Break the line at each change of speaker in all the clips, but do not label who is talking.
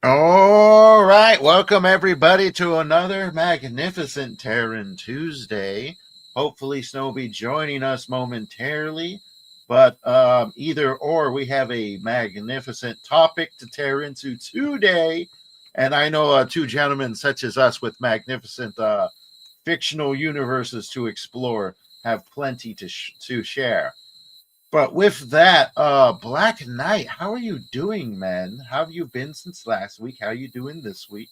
All right, welcome everybody to another magnificent Terran Tuesday. Hopefully, Snow will be joining us momentarily, but either or, we have a magnificent topic to tear into today. And I know two gentlemen such as us with magnificent fictional universes to explore have plenty to share. But with that, Black Knight, how are you doing, man? How have you been since last week? How are you doing this week?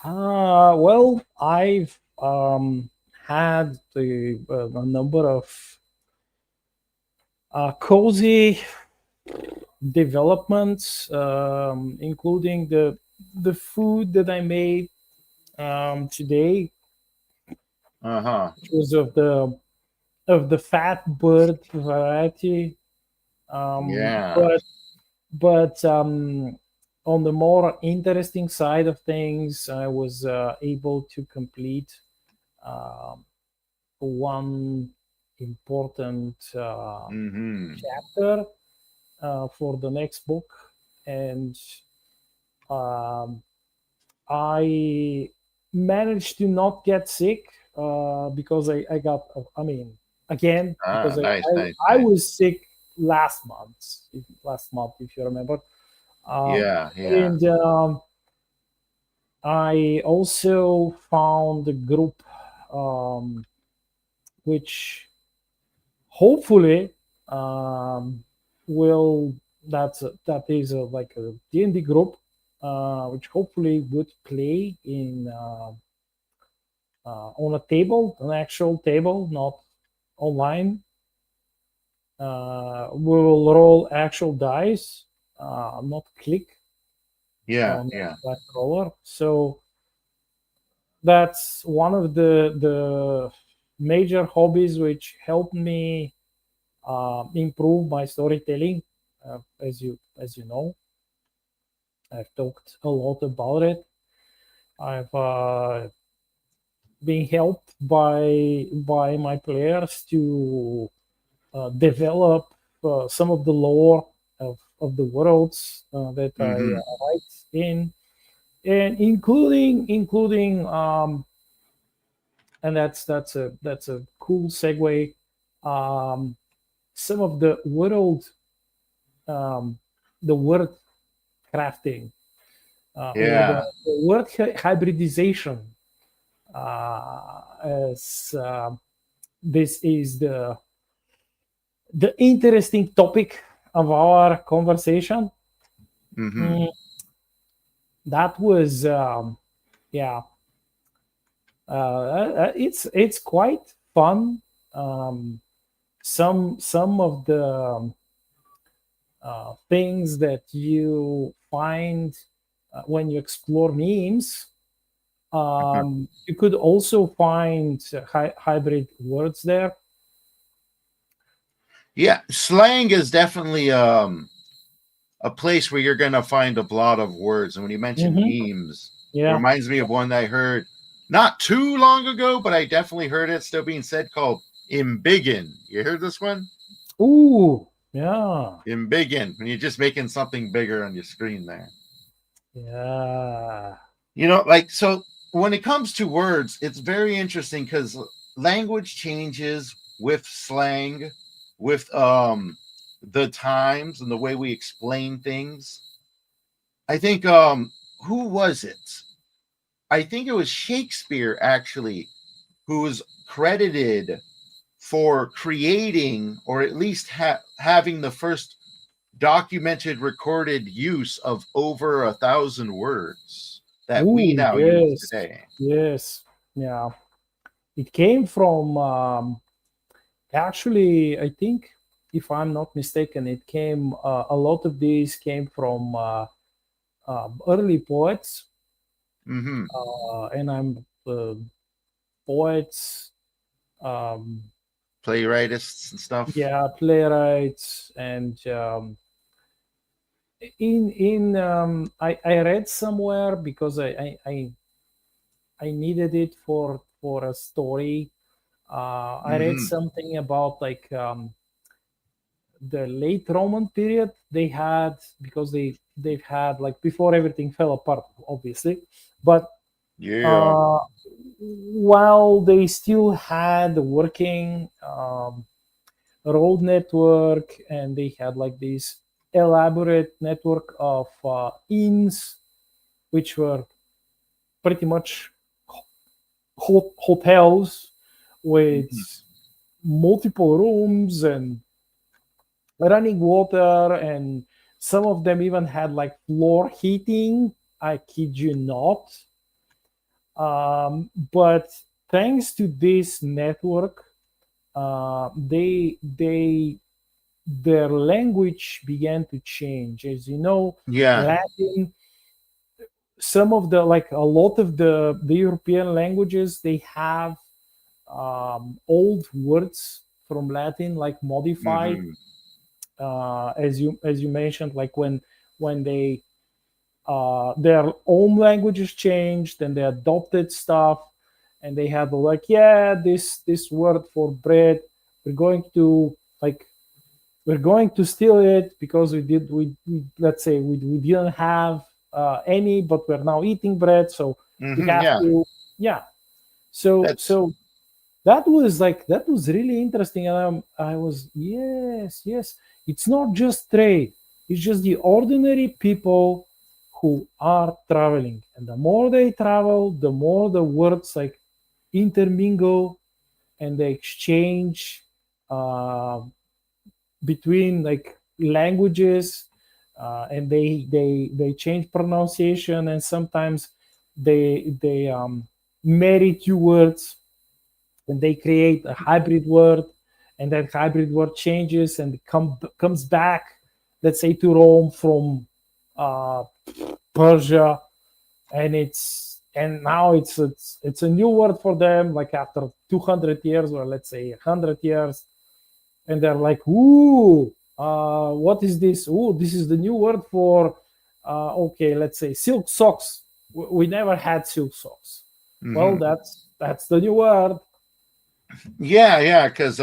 Well, I've had a number of cozy developments, including the food that I made today,
Uh huh.
which was of the fat bird variety. Um,
Yeah.
but but on the more interesting side of things, I was able to complete um, one important
Mm-hmm.
chapter for the next book, and um, I managed to not get sick because I got, I mean, again,
Ah,
because
nice, nice,
I
nice.
was sick last month, if you remember. Um,
Yeah, yeah.
and I also found a group um, which hopefully um, will that is like a D&D group which hopefully would play in on a table, an actual table, not online. We will roll actual dice, not click
Yeah,
on
yeah.
that roller. So that's one of the major hobbies which helped me improve my storytelling. As you know, I've talked a lot about it. I've been helped by my players to develop some of the lore of the worlds that I
Mm-hmm.
write in, and including and that's a cool segue. Um, some of um, the word crafting or
Yeah.
the word hybridization, as this is the interesting topic of our conversation.
Mm-hmm.
Mm, that was yeah, it's quite fun. Um, some of the things that you find when you explore memes,
Uh-huh.
you could also find hybrid words there.
Yeah. Slang is definitely a place where you're gonna find a lot of words. And when you mention
Hmm.
memes, it
Yeah.
reminds me of one that I heard not too long ago, but I definitely heard it still being said called "imbiggen." You heard this one?
Ooh. Yeah.
Embiggen, when you're just making something bigger on your screen there.
Yeah.
Like, so when it comes to words, it's very interesting because language changes with slang, with the times and the way we explain things. I think who was it? I think it was Shakespeare actually who was credited for creating or at least having the first documented recorded use of over 1,000 words that we
Ooh,
now use
yes.
today.
Yes. Yeah. It came from, actually, I think, if I'm not mistaken, a lot of these came from early poets,
Mm-hmm.
and I'm poets, um,
Playwrightists and stuff.
yeah, playwrights, and I read somewhere because I needed it for a story. I read
Mm-hmm.
something about like the late Roman period, they had, because they've had, like, before everything fell apart, obviously, but
Yeah.
uh, while they still had the working road network, and they had like this elaborate network of inns, which were pretty much hotels
Mhm.
with multiple rooms and running water, and some of them even had like floor heating. I kid you not. But thanks to this network, they their language began to change. As you know,
Yeah.
Latin, some of the, like, a lot of the European languages, they have old words from Latin, like, modified,
Hmm.
as you mentioned, like when they their own languages changed and they adopted stuff, and they had like, yeah, this word for bread, we're going to, like, we're going to steal it because we let's say we didn't have any, but we're now eating bread, so we
Hmm.
have
Yeah.
to, yeah. so
That's
so that was really interesting, and I was, yes, yes, it's not just trade, it's just the ordinary people who are traveling, and the more they travel, the more the words, like, intermingle, and they exchange uh, between, like, languages, and they change pronunciation, and sometimes they marry two words, and they create a hybrid word, and that hybrid word changes and comes back, let's say, to Rome from uh, Persia, and now it's a new word for them, like after 200 years, or let's say 100 years, and they're like, ooh, what is this? Ooh, this is the new word for, okay, let's say silk socks. We never had silk socks. Well,
hmm
that's the new word.
yeah, yeah. Because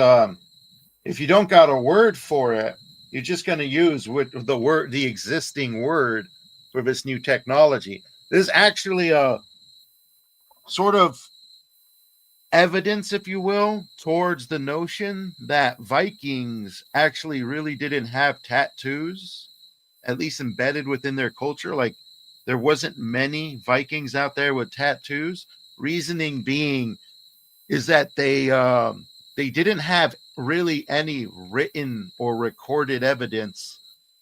if you don't got a word for it, you're just going to use with the word, the existing word for this new technology. There's actually a sort of evidence, if you will, towards the notion that Vikings actually really didn't have tattoos, at least embedded within their culture. Like there wasn't many Vikings out there with tattoos. Reasoning being is that they didn't have really any written or recorded evidence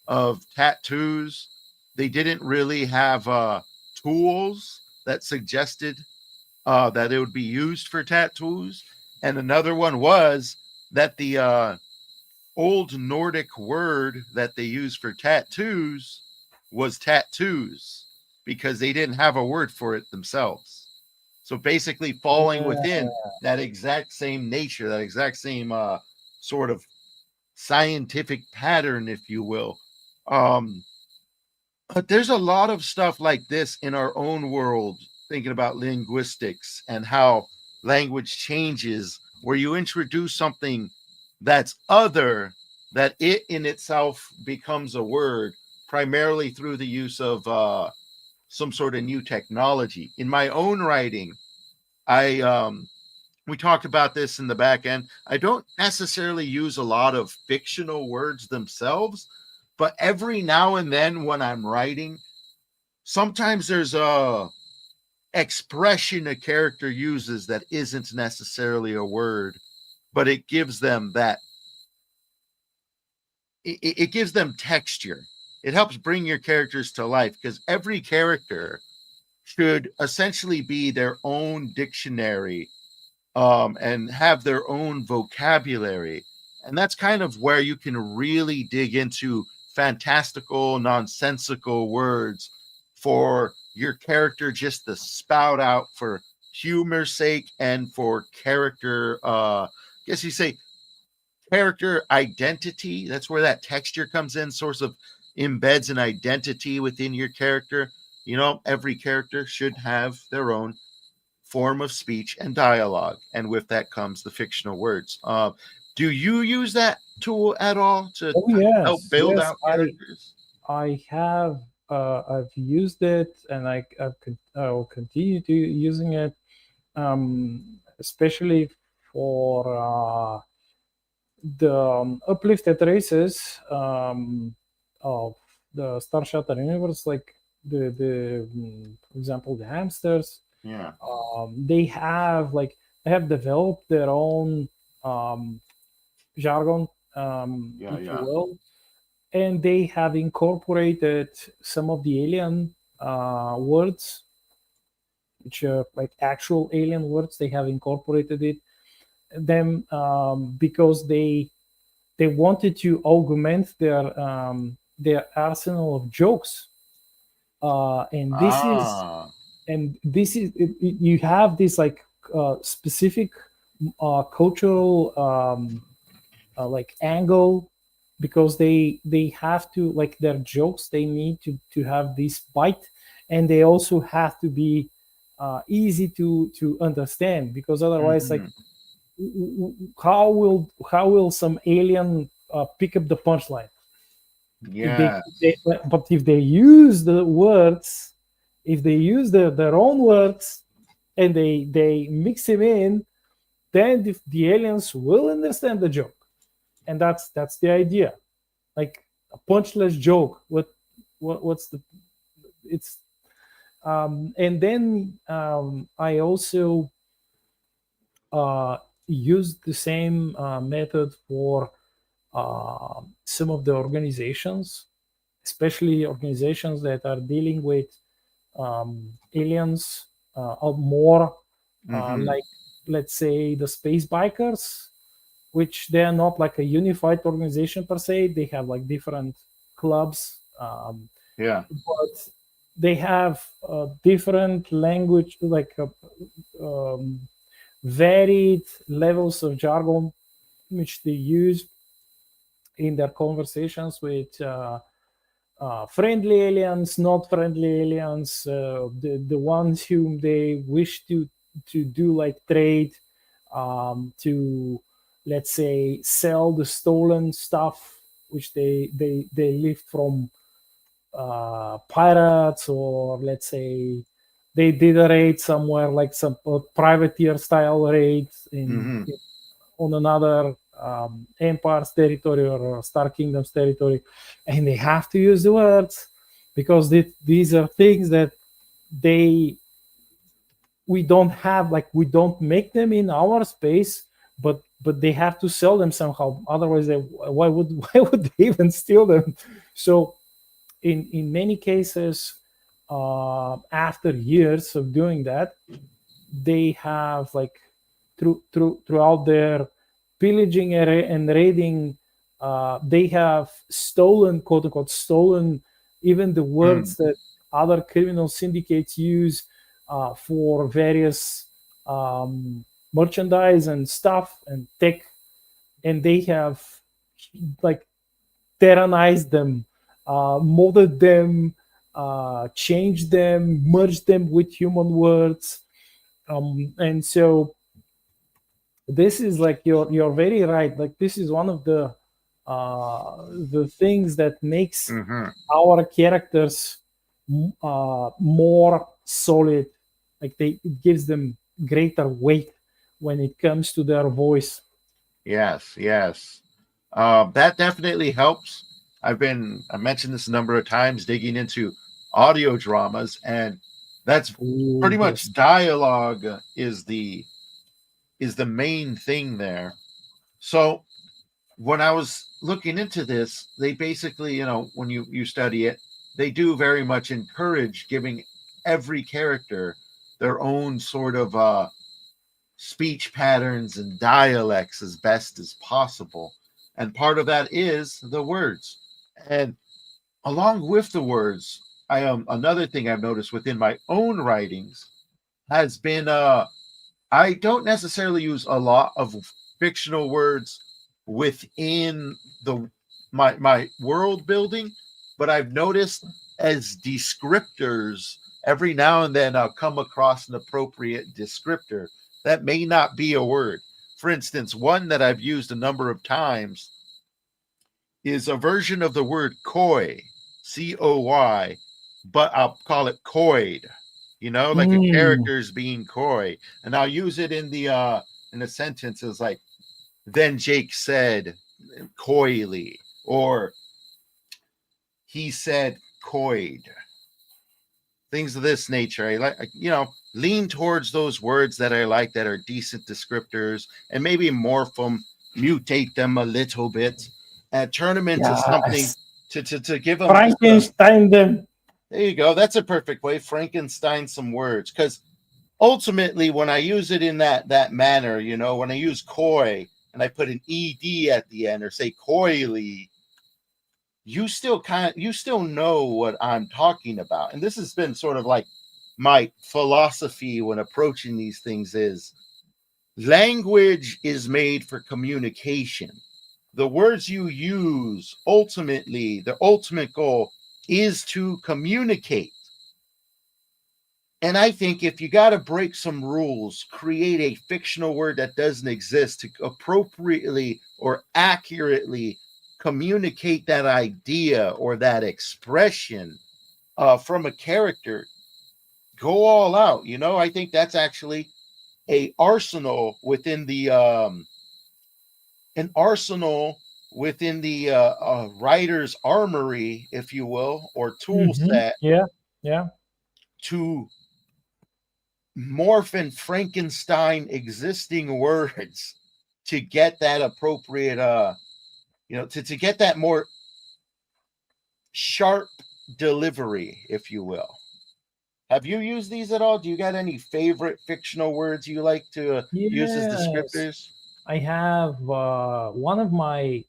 of tattoos. They didn't really have tools that suggested that it would be used for tattoos. And another one was that the old Nordic word that they used for tattoos was tattoos because they didn't have a word for it themselves. So basically, falling
Yeah,
within that exact same nature, that exact same sort of scientific pattern, if you will. Um, but there's a lot of stuff like this in our own world, thinking about linguistics and how language changes, where you introduce something that's other, that it in itself becomes a word, primarily through the use of some sort of new technology. In my own writing, I we talked about this in the back end. I don't necessarily use a lot of fictional words themselves, but every now and then when I'm writing, sometimes there's a expression a character uses that isn't necessarily a word, but it gives them that it gives them texture. It helps bring your characters to life because every character should essentially be their own dictionary and have their own vocabulary. And that's kind of where you can really dig into fantastical, nonsensical words for your character just to spout out for humor's sake and for character, I guess you say character identity. That's where that texture comes in, source of embeds an identity within your character. You know, every character should have their own form of speech and dialogue, and with that comes the fictional words. Do you use that tool at all to
Oh
help
yes,
build
yes.
out characters?
I have I've used it, and I will continue to using it, especially for the uplifted races of the Star Shattered universe, like for example, the hamsters.
Yeah,
They have they have developed their own um, jargon,
yeah,
if you
yeah.
will, and they have incorporated some of the alien words, which are like actual alien words. They have incorporated them because they wanted to augment their arsenal of jokes, and
Ah,
you have this like specific cultural like angle, because they have to, like, their jokes, they need to have this bite, and they also have to be easy to understand, because otherwise, like,
mhm.
how will some alien pick up the punchline if they,
Yes.
but if they use the words, if they use their own words, and they mix them in, then the aliens will understand the joke, and that's the idea, like a punchless joke. What's the it's And then I also uh, used the same method for some of the organizations, especially organizations that are dealing with aliens, or more
Hmm.
like, let's say, the space bikers, which they are not like a unified organization per se. They have like different clubs,
Yeah.
but they have different language, like varied levels of jargon which they use in their conversations with friendly aliens, not friendly aliens, the ones whom they wish to do like trade, to, let's say, sell the stolen stuff which they lift from pirates, or let's say they did a raid somewhere, like some privateer style raid
Hmm.
on another empire's territory, or Star Kingdom's territory, and they have to use the words, because these are things that they we don't have, like, we don't make them in our space, but they have to sell them somehow, otherwise why would why would they even steal them? So in many cases, after years of doing that, they have, like, throughout their pillaging and raiding, they have stolen, quote unquote, stolen even the
Mm.
words that other criminal syndicates use for various merchandise and stuff and tech, and they have, like, tyrannized them, molded them, changed them, merged them with human words, and so this is, like, you're very right. Like, this is one of the things that makes
Hmm.
our characters more solid. Like, it gives them greater weight when it comes to their voice.
Yes, yes. That definitely helps. I mentioned this a number of times, digging into audio dramas, and that's
Oh
pretty much
yes.
dialogue is the main thing there. So when I was looking into this, they basically, when you study it, they do very much encourage giving every character their own sort of speech patterns and dialects as best as possible. And part of that is the words. And along with the words, another thing I've noticed within my own writings has been I don't necessarily use a lot of fictional words within the my world building, but I've noticed as descriptors every now and then I'll come across an appropriate descriptor that may not be a word. For instance, one that I've used a number of times is a version of the word coy, COY, but I'll call it coyed. Like a
Mm.
character's being coy, and I'll use it in a sentence as like, then Jake said coyly, or he said coyed, things of this nature. I like, lean towards those words that I like, that are decent descriptors, and maybe morph them, mutate them a little bit, and turn them into something
Yes.
to give them just a.
Frankenstein them.
There you go. That's a perfect way. Frankenstein some words, because ultimately, when I use it in that manner, when I use coy and I put an ed at the end, or say coyly, you still know what I'm talking about. And this has been sort of like my philosophy when approaching these things: is language is made for communication. The words you use, ultimately, the ultimate goal is to communicate. And I think if you got to break some rules, create a fictional word that doesn't exist to appropriately or accurately communicate that idea or that expression from a character, go all out. I think that's actually a arsenal within the an arsenal within the writer's armory, if you will, or tool set
Yeah, yeah.
to morph and Frankenstein existing words to get that appropriate to get that more sharp delivery, if you will. Have you used these at all? Do you got any favorite fictional words you like to use as
Yes.
descriptors?
I have one of my,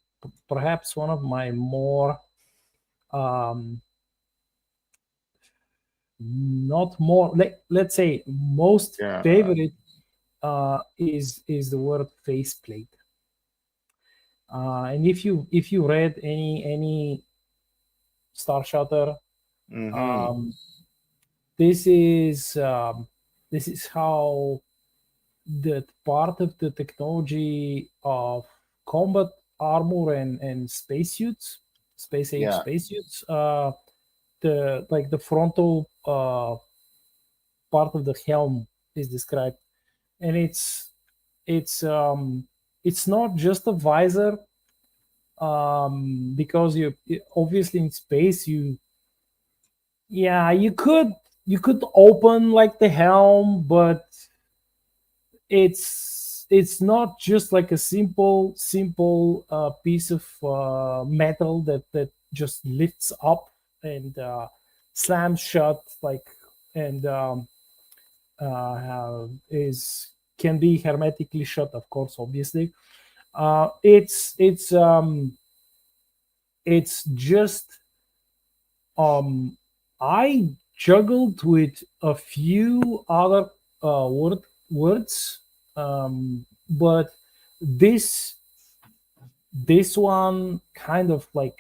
perhaps one of my more, um, not more, let's say most
Yeah.
favorite is the word faceplate. And if you read any Star Shutter,
Mm-hmm.
um, this is this is how that part of the technology of combat armor and spacesuits, space age
Yeah.
spacesuits, the like the frontal part of the helm is described, and it's it's not just a visor, because obviously in space you could open like the helm, but it's not just like a simple piece of metal that just lifts up and slams shut, like, and is can be hermetically shut, of course, obviously. It's just, um I juggled with a few other words, but this this one kind of like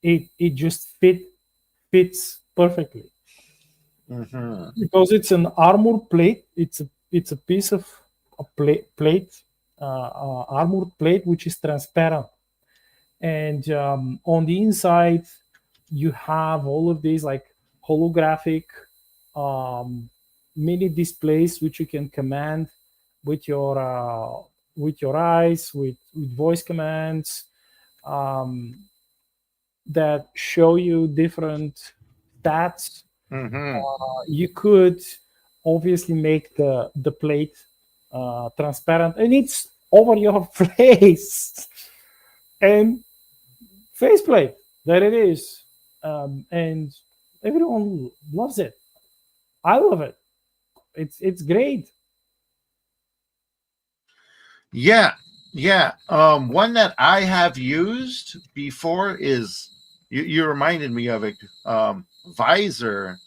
it just fits perfectly,
Mm-hmm.
because it's an armor plate. It's a piece of a plate, armor plate, which is transparent, and on the inside you have all of these like holographic um, mini displays, which you can command with your eyes, with voice commands, um, that show you different stats.
Mm-hmm.
You could obviously make the plate transparent, and it's over your face, and faceplate. There it is, and everyone loves it. I love it. It's great.
Yeah, yeah. One that I have used before is, you reminded me of it. Visor,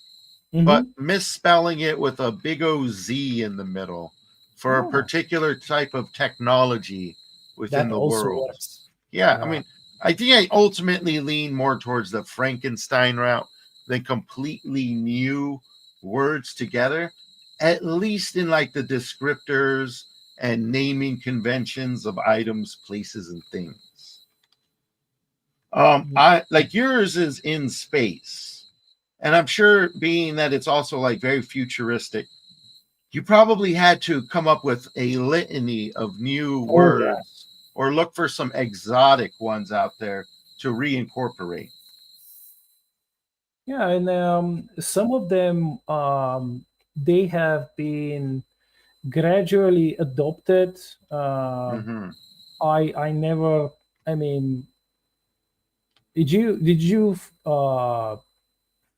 but
Mm-hmm.
misspelling it with a big O Z in the middle for a
Oh,
particular type of technology within
that
the
also
world.
works.
Yeah, I
Yeah.
mean, I think I ultimately lean more towards the Frankenstein route than completely new words together, at least in like the descriptors and naming conventions of items, places, and things. I like yours is in space, and I'm sure being that it's also like very futuristic, you probably had to come up with a litany of new
Oh yeah,
words or look for some exotic ones out there to reincorporate.
yeah, and some of them they have been gradually adopted. Uh,
Mm-hmm.
I never. I mean, did you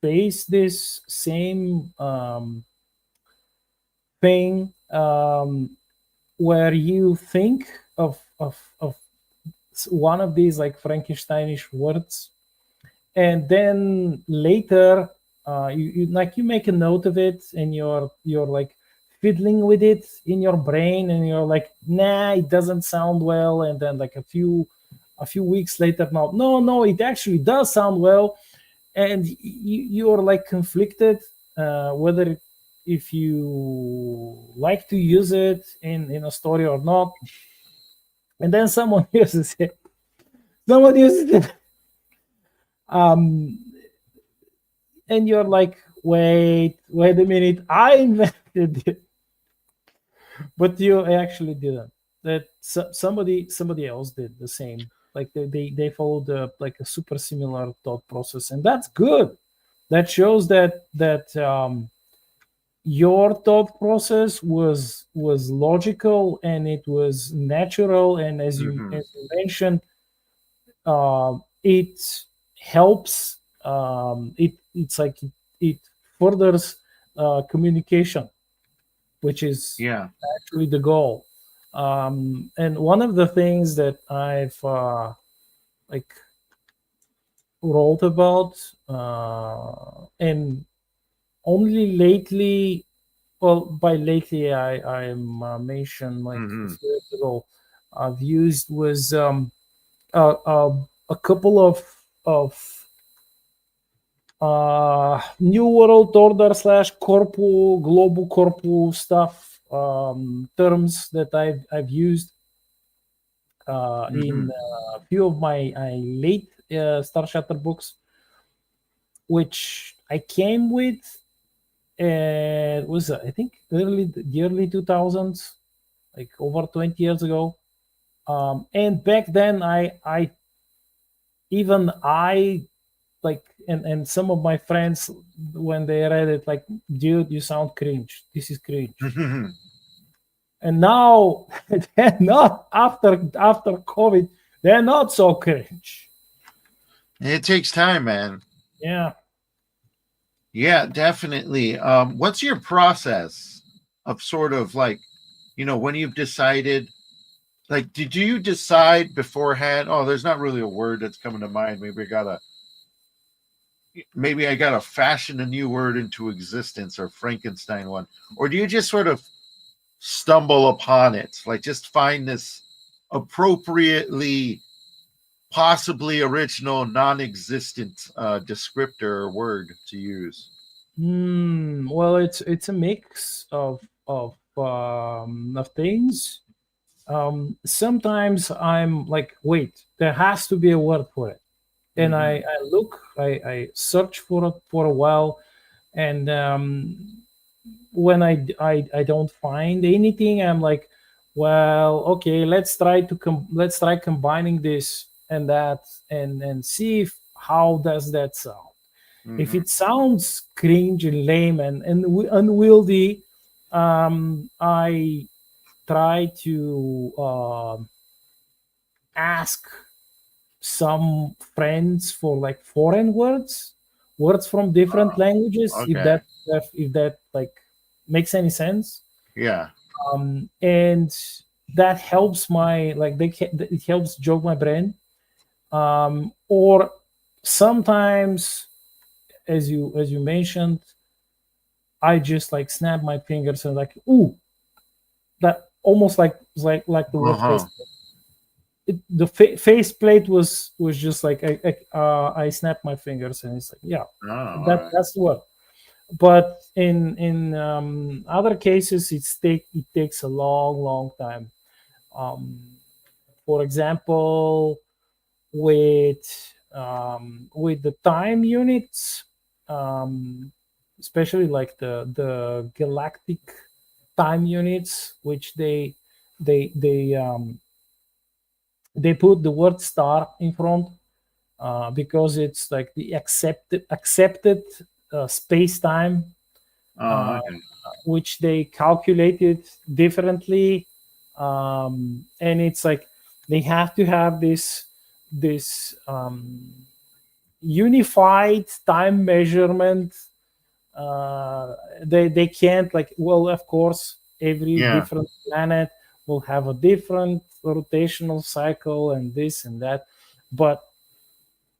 face this same thing where you think of one of these like Frankensteinish words, and then later you make a note of it, and you're like fiddling with it in your brain, and you're like, nah, it doesn't sound well, and then like a few weeks later, no, it actually does sound well, and you're like conflicted whether if you like to use it in a story or not, and then someone uses it. Someone uses it, um, and you're like, wait a minute, I invented it, but you actually didn't. That somebody else did the same. Like they followed like a super similar thought process, and that's good. That shows that your thought process was logical, and it was natural, and as you
Mm-hmm.
as you mentioned, it helps. It's like it furthers communication, which is
Yeah.
actually the goal. And one of the things that I've like wrote about, and only lately, well, by lately I'm mentioned like a
Mm-hmm.
few years ago, I've used was a couple of new world order slash corpu global corpu stuff, terms that I've used
Mm-hmm.
in a few of my late Star Shatter books, which I came with. Was I think the early 2000s, like over 20 years ago. And back then, I like, and some of my friends, when they read it, like, dude, you sound cringe. This is cringe.
Mm-hmm.
And now they're not, after COVID, they're not so cringe.
It takes time, man.
Yeah.
Yeah, definitely. What's your process of sort of like, when you've decided, like, did you decide beforehand? Oh, there's not really a word that's coming to mind. Maybe I gotta fashion a new word into existence, or Frankenstein one, or do you just sort of stumble upon it, like just find this appropriately, possibly original, non-existent descriptor or word to use?
Well, it's a mix of things. Sometimes I'm like, wait, there has to be a word for it, and
Mm-hmm.
I search for it for a while, and when I don't find anything, I'm like, well, okay, let's try combining this and that, and see if, how does that sound. If
Mm-hmm.
it sounds cringe and lame and unwieldy, I try to ask some friends for like foreign words from different languages, if
Okay.
that like makes any sense.
Yeah.
And that helps my like it helps jog my brain. Or sometimes, as you mentioned, I just like snap my fingers and like, ooh, that almost like the word
Uh-huh.
face. The faceplate was just like I snapped my fingers, and it's like, yeah,
Oh, all right.
that's the word. but in other cases, it takes a long time. Um, for example, with the time units, um, especially like the galactic time units, which they they um, they put the word star in front, because it's like the accepted space time,
Oh,
uh,
okay.
which they calculated differently, and it's like they have to have this unified time measurement. They can't, like, well, of course every
Yeah.
different planet will have a different rotational cycle and this and that, but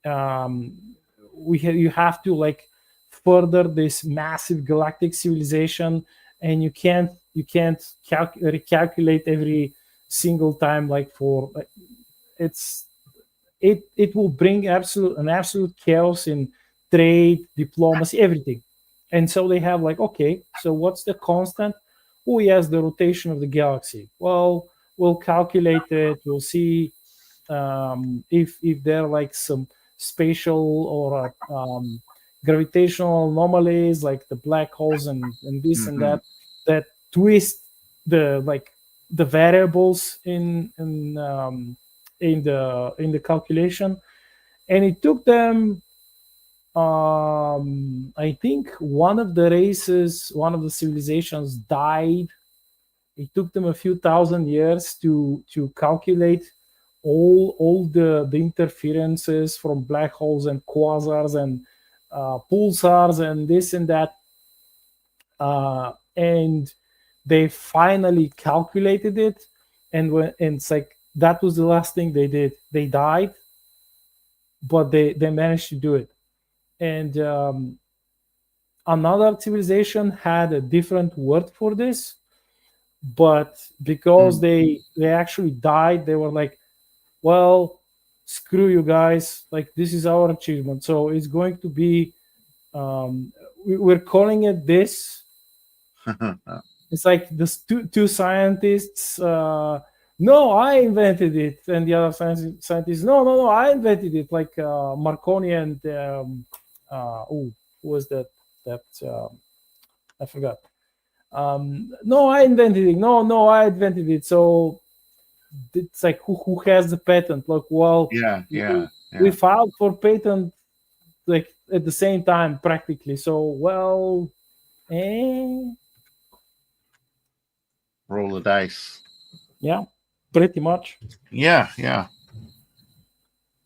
um, you have to like further this massive galactic civilization, and you can't recalculate every single time, like for it's it will bring absolute chaos in trade, diplomacy, everything. And so they have like, okay, so what's the constant? Oh yes, the rotation of the galaxy. Well, we'll calculate it, we'll see if there are like some spatial or gravitational anomalies, like the black holes and this and
Hmm.
that twist the like the variables in the calculation. And it took them, I think one of the civilizations died. It took them a few thousand years to calculate all the interferences from black holes and quasars and pulsars and this and that, and they finally calculated it. And it's like that was the last thing they did. They died, but they managed to do it. And another civilization had a different word for this, but because
Mm.
they actually died, they were like, well, screw you guys, like this is our achievement, so it's going to be, we're calling it this. It's like the two scientists, no, I invented it, and the other scientists, no, no, no, I invented it, like Marconi and who was that I forgot. No, I invented it. No, no, I invented it. So it's like who has the patent? Like, well,
Yeah,
we,
yeah,
we
yeah.
filed for patent like at the same time practically. So well, eh,
Roll the dice.
yeah, pretty much,
Yeah, yeah.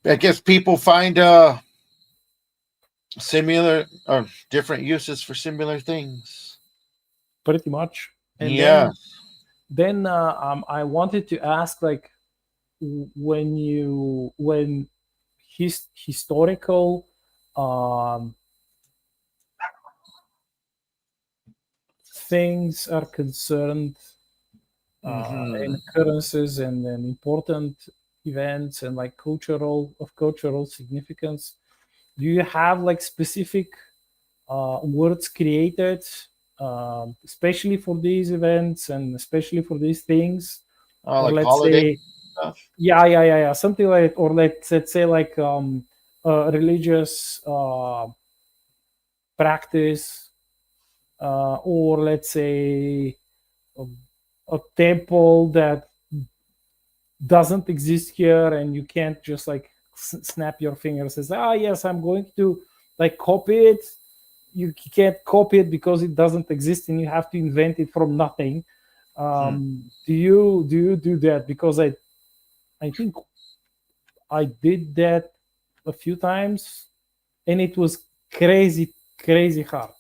I guess people find similar or different uses for similar things.
pretty much. And
Yeah.
then I wanted to ask, like, when historical um, things are concerned, and
Hmm.
occurrences and important events and like cultural significance, do you have like specific words created, especially for these events and especially for these things?
Oh,
Or
like
let's
holiday
say,
stuff.
yeah, something like, or let's say like religious practice, or let's say a, a temple that doesn't exist here, and you can't just like snap your fingers and say, ah, yes, I'm going to like copy it. You can't copy it because it doesn't exist, and you have to invent it from nothing.
Hmm.
Do you do that? Because I think I did that a few times, and it was crazy hard.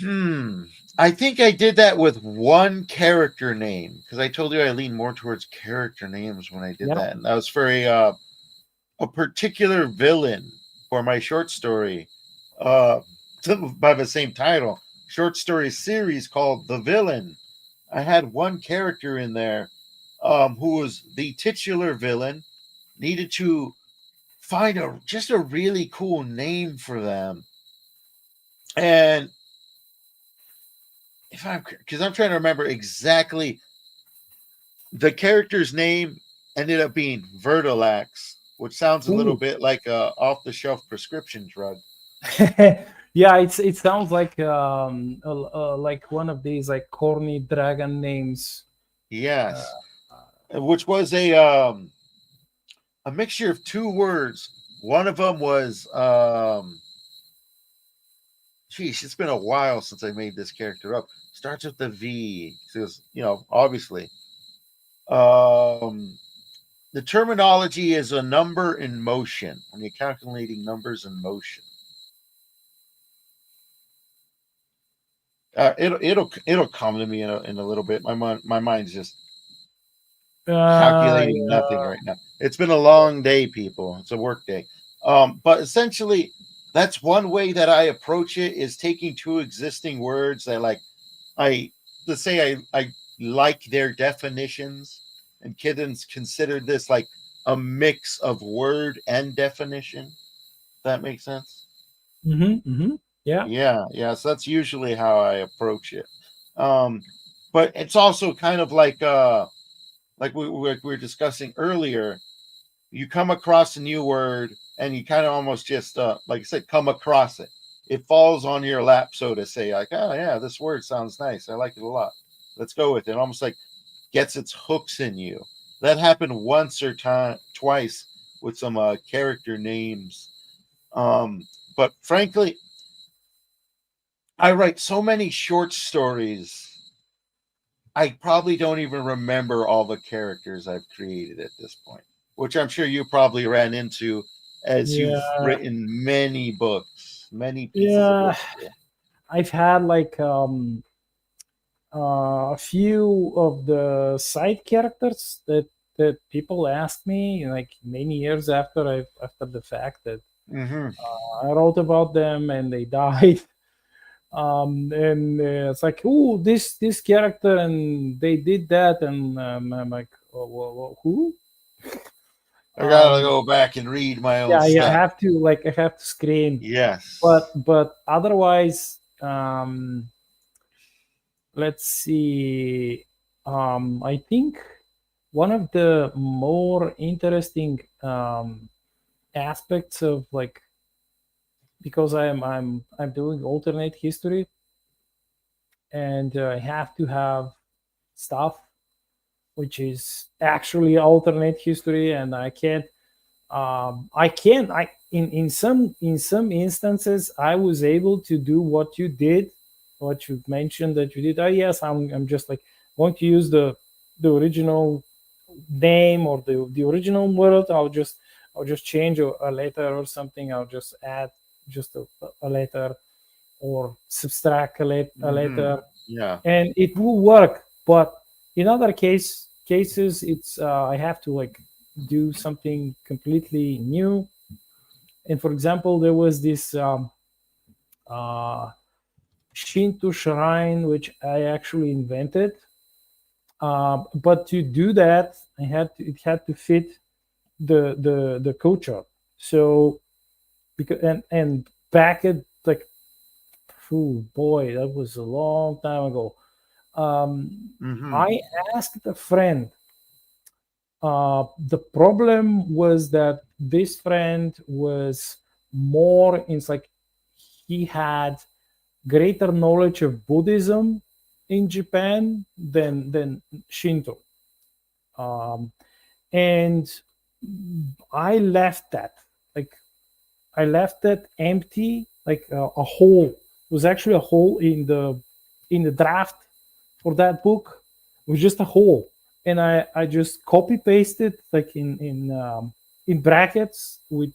Hmm. I think I did that with one character name because I told you I lean more towards character names when I did
Yeah,
that, and that was for a particular villain for my short story, uh, by the same title, short story series called The Villain. I had one character in there, who was the titular villain, needed to find a just a really cool name for them. And if I'm because I'm trying to remember exactly the character's name ended up being Vertilax, which sounds a little
Ooh.
bit like a off the shelf prescription drug.
Yeah, it sounds like one of these like corny dragon names.
Yes,
Uh,
which was a mixture of two words. One of them was geez, it's been a while since I made this character up. Starts with the V. Because, obviously. Um, the terminology is a number in motion. When you're calculating numbers in motion, it'll come to me in a little bit. My mind's just calculating nothing
yeah.
right now. It's been a long day, people. It's a work day. But essentially, that's one way that I approach it is taking two existing words that I let's say I like their definitions, and Kiddens considered this like a mix of word and definition. That makes sense.
Yeah.
Yeah. So that's usually how I approach it. Um, but it's also kind of like we were discussing earlier. You come across a new word, and you kind of almost just like I said, come across it. It falls on your lap, so to say. Like, oh yeah, this word sounds nice. I like it a lot. Let's go with it. Almost like gets its hooks in you. That happened once or twice with some character names. But frankly, I write so many short stories. I probably don't even remember all the characters I've created at this point, which I'm sure you probably ran into as you've
Yeah.
written many books, many pieces of
Yeah.
literature.
I've had like a few of the side characters that people ask me like many years after the fact that
Mm-hmm.
I wrote about them and they died. And it's like, oh, this character and they did that, and I'm like, oh, who?
I gotta
Um,
go back and read my own
yeah,
stuff.
I have to screen,
Yes.
but otherwise, let's see. I think one of the more interesting aspects of like because I'm doing alternate history and I have to have stuff which is actually alternate history, and I can't I in some instances I was able to do what you did, what you mentioned that you did. Oh yes, I'm just like going to use the original name or the original word. I'll just change a letter or something. I'll just add just a letter or subtract a
Mm-hmm.
letter,
Yeah.
and it will work. But in other cases, it's I have to like do something completely new. And for example, there was this uh, Shinto shrine which I actually invented. But to do that, it had to fit the culture. So because and back at like, oh boy, that was a long time ago. Um,
Mm-hmm.
I asked a friend. The problem was that this friend was more in like he had greater knowledge of Buddhism in Japan than Shinto, um, and I left that like I left that empty, like a hole. It was actually a hole in the draft for that book. It was just a hole, and I just copy pasted like in brackets with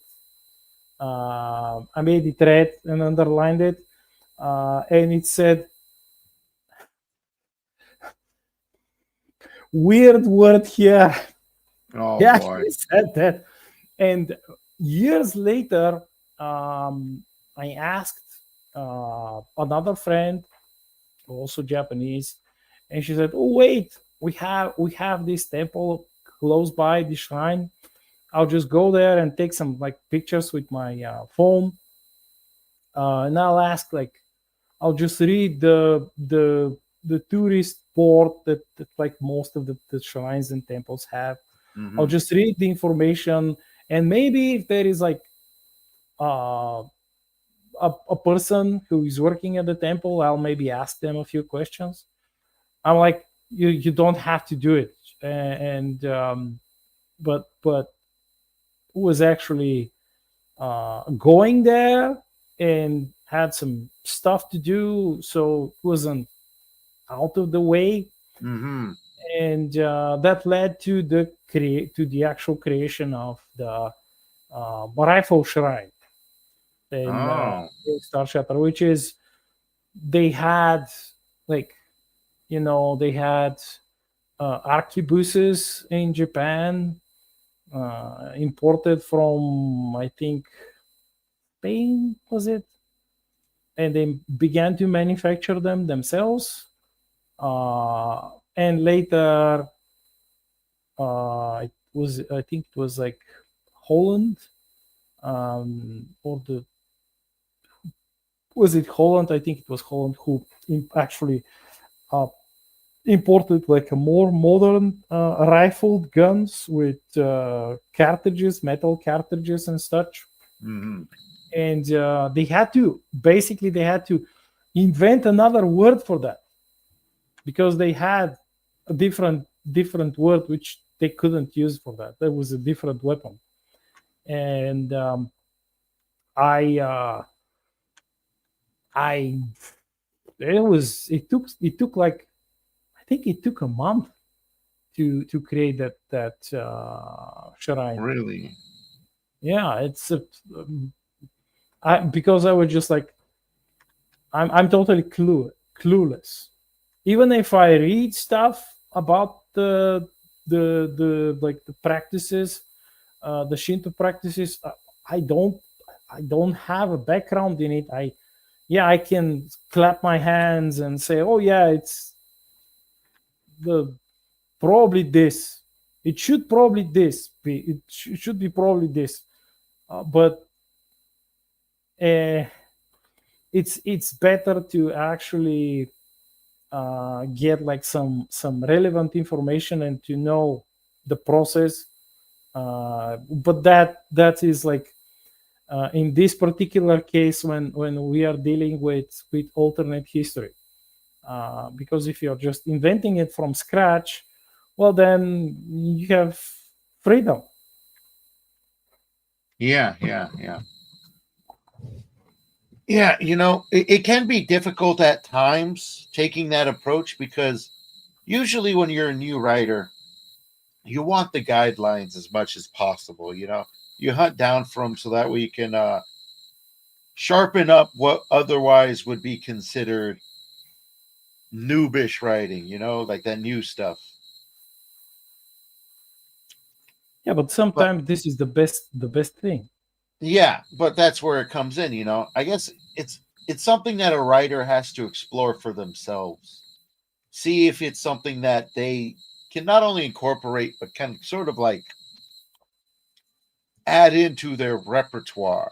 I made it red and underlined it, and it said weird word here.
Oh
He
boy.
actually said that, and years later, I asked another friend, also Japanese, and she said, "Oh wait, we have this temple close by the shrine. I'll just go there and take some like pictures with my phone, and I'll ask like, I'll just read the tourist board that like most of the shrines and temples have. I'll
Hmm.
just read the information, and maybe if there is like uh, a person who is working at the temple, I'll maybe ask them a few questions. I'm like, you don't have to do it, and but who was actually going there and had some stuff to do, so it wasn't out of the way,
Hmm.
and that led to the actual creation of the rifle shrine in
Oh,
Star Shattered, which is they had like they had arquebuses in Japan, imported from I think Spain, was it? And they began to manufacture them themselves. And later, it was I think it was like Holland, or the was it Holland? I think it was Holland who actually uh, imported like a more modern rifled guns with cartridges, metal cartridges, and such.
hmm.
And they had to invent another word for that, because they had a different word which they couldn't use for that. There was a different weapon, and I I it took like I think it took a month to create that shrine.
Really?
Yeah, it's because I was just like I'm totally clueless. Even if I read stuff about the like the practices, the Shinto practices, I don't I don't have a background in it. I can clap my hands and say, oh yeah, it's the probably this. It should probably this be. It should be probably this. But uh, it's better to actually get like some relevant information and to know the process. But that is like in this particular case when we are dealing with alternate history. Because if you're just inventing it from scratch, well, then you have freedom.
Yeah, yeah, yeah. Yeah, it can be difficult at times taking that approach because usually when you're a new writer, you want the guidelines as much as possible. You hunt down from so that way you can sharpen up what otherwise would be considered noobish writing, like that new stuff.
Yeah, but
But
sometimes this is the best thing.
yeah, but that's where it comes in. I guess it's something that a writer has to explore for themselves. See if it's something that they can not only incorporate but can sort of like add into their repertoire.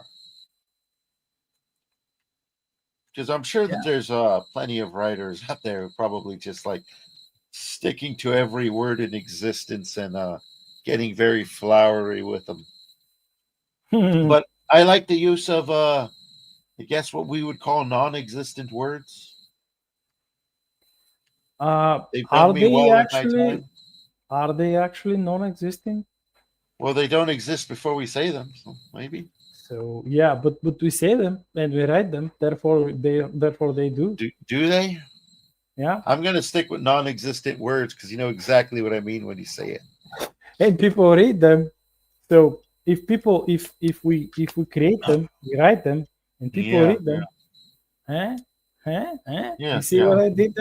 Because I'm sure that
Yeah.
there's plenty of writers out there who probably just like sticking to every word in existence and getting very flowery with them. But I like the use of I guess what we would call non-existent words. They've done
Are
me
they
well in my
actually
time.
non-existing?
Well, they don't exist before we say them, so maybe.
So yeah, but we say them and we write them. Therefore they do.
Do they?
Yeah,
I'm gonna stick with non-existent words because you know exactly what I mean when you say it.
and people read them. So if we create them, we write them, and people
Yeah,
read
yeah,
them. Huh? Huh? Huh? You
yeah,
see
yeah.
what I did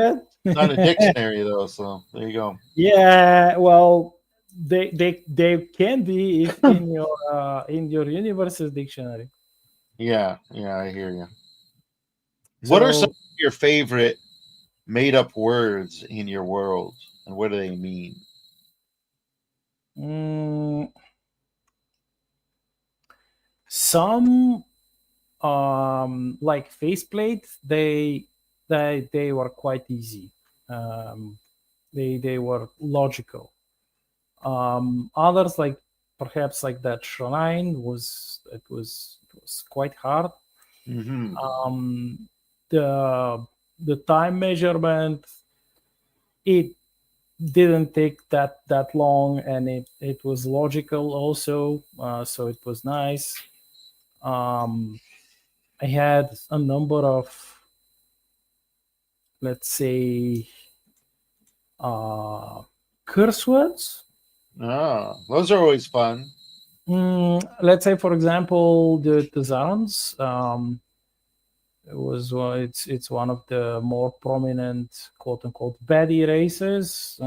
It's not a
there?
dictionary though, so there you go.
Yeah. Well, they can be if in your universe's dictionary.
Yeah, yeah, I hear you. What are some
So
of your favorite made-up words in your world, and what do they mean?
mm, some like faceplate, they were quite easy. They were logical. Others, like perhaps like that shrine, it was quite hard.
Hmm.
The time measurement, it didn't take that long, and it was logical also, so it was nice. I had a number of, let's say, uh, curse words.
Oh, those are always fun.
Let's say, for example, the Zarans. It's one of the more prominent quote unquote baddie races.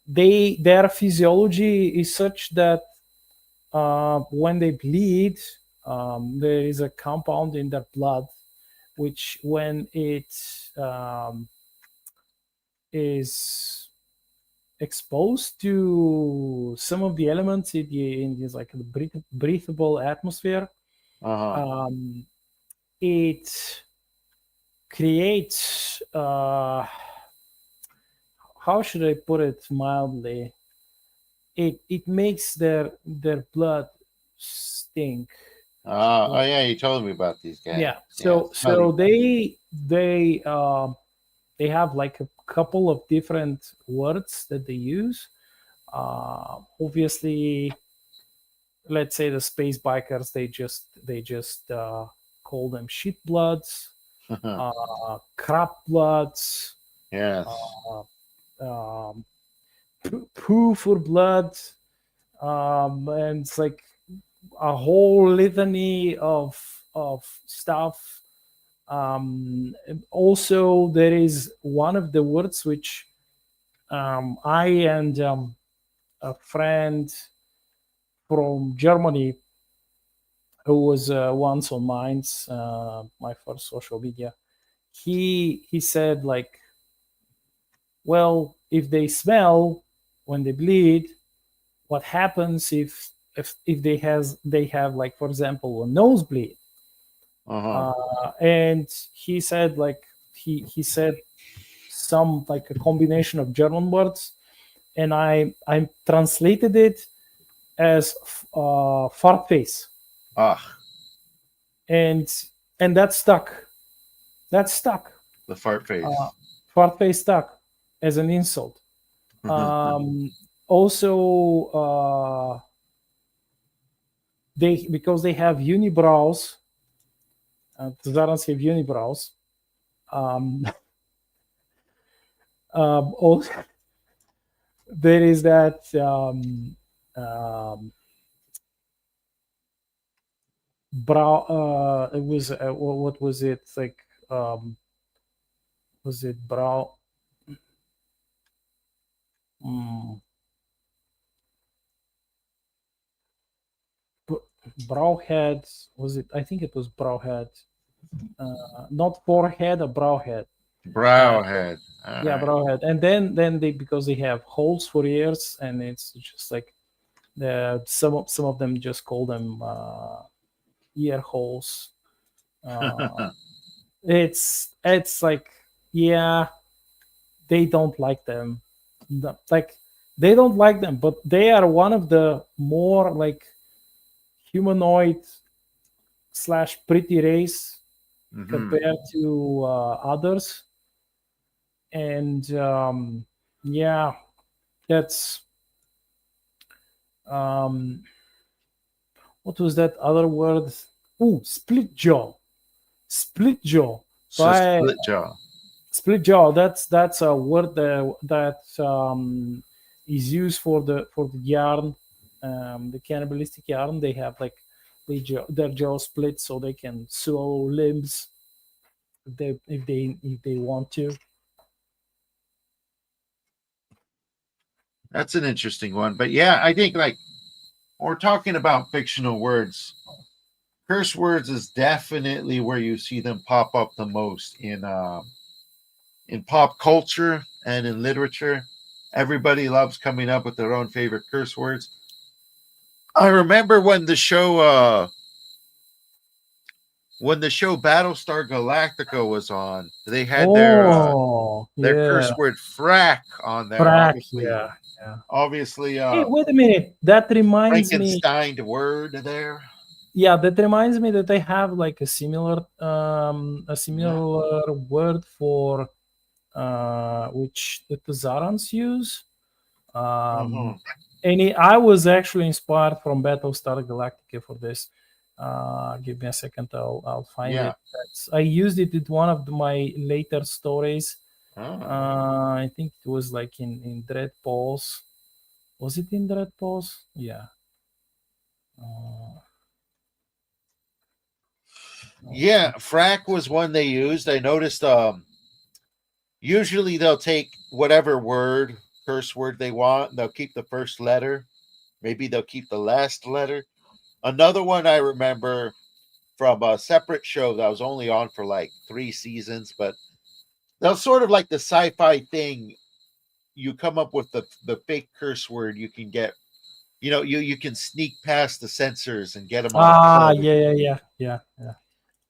Their physiology is such that when they bleed, there is a compound in their blood which, when it is exposed to some of the elements in this like breathable atmosphere,
Uh-huh.
it creates how should I put it mildly? It makes their blood stink.
Oh yeah, you told me about these guys.
Yeah.
Yeah,
So
smelly.
they have like a couple of different words that they use. Obviously, let's say the space bikers, they just call them shit bloods, crap bloods,
Yes.
uh, um, poo for blood, and it's like a whole litany of stuff. And also, there is one of the words which I and a friend from Germany, who was once on Minds, my first social media, he said like, well, if they smell when they bleed, what happens if they have like, for example, a nosebleed?
Uh-huh.
And he said like he said some like a combination of German words, and I translated it as fart face,
Ah,
and that stuck. That stuck.
the fart
Uh,
face.
Fart face stuck as an insult. Also, they because they have unibrows. Tazarans have unibrows. Um, also, there is that brow. It was what was it like? Was it brow? Mm, browhead? Was it? I think it was browhead. Not forehead, a browhead. Uh,
Browhead. All
yeah,
right.
browhead. And then they, because they have holes for ears, and it's just like some of them just call them ear holes. It's like, yeah, they don't like them. Like, they don't like them, but they are one of the more like humanoid slash pretty race
Hmm.
compared to others. And yeah, that's um what was that other word? Oh, split jaw. Split jaw.
So
By
split jaw.
split jaw, that's a word that is used for the yarn, the cannibalistic yarn. They have like their jaw split so they can swallow limbs if they want to.
That's an interesting one. But yeah, I think like when we're talking about fictional words, curse words is definitely where you see them pop up the most in pop culture and in literature. Everybody loves coming up with their own favorite curse words. I remember when the show when the show Battlestar Galactica was on, they had
Oh,
their
yeah.
curse word frack on there.
Frack,
Obviously,
yeah, yeah.
obviously,
Hey, wait a minute. That reminds me.
Frankenstein word there.
Yeah, that reminds me that I have like a
Yeah.
similar word for which the Tazarans use.
Uh-huh.
I was actually inspired from Battlestar Galactica for this. Give me a second, I'll find
Yeah.
it. I used it in one of my later stories.
Oh.
I think it was like in Dread Pulse. Was it in Dread Pulse? Yeah. Uh,
Yeah, frack was one they used. I noticed usually they'll take whatever word, curse word they want, and they'll keep the first letter. Maybe they'll keep the last letter. Another one I remember from a separate show that was only on for like 3 seasons, but that was sort of like the sci-fi thing. You come up with the fake curse word you can get. You can sneak past the censors and get them on
yeah,
television.
yeah, yeah, yeah, yeah.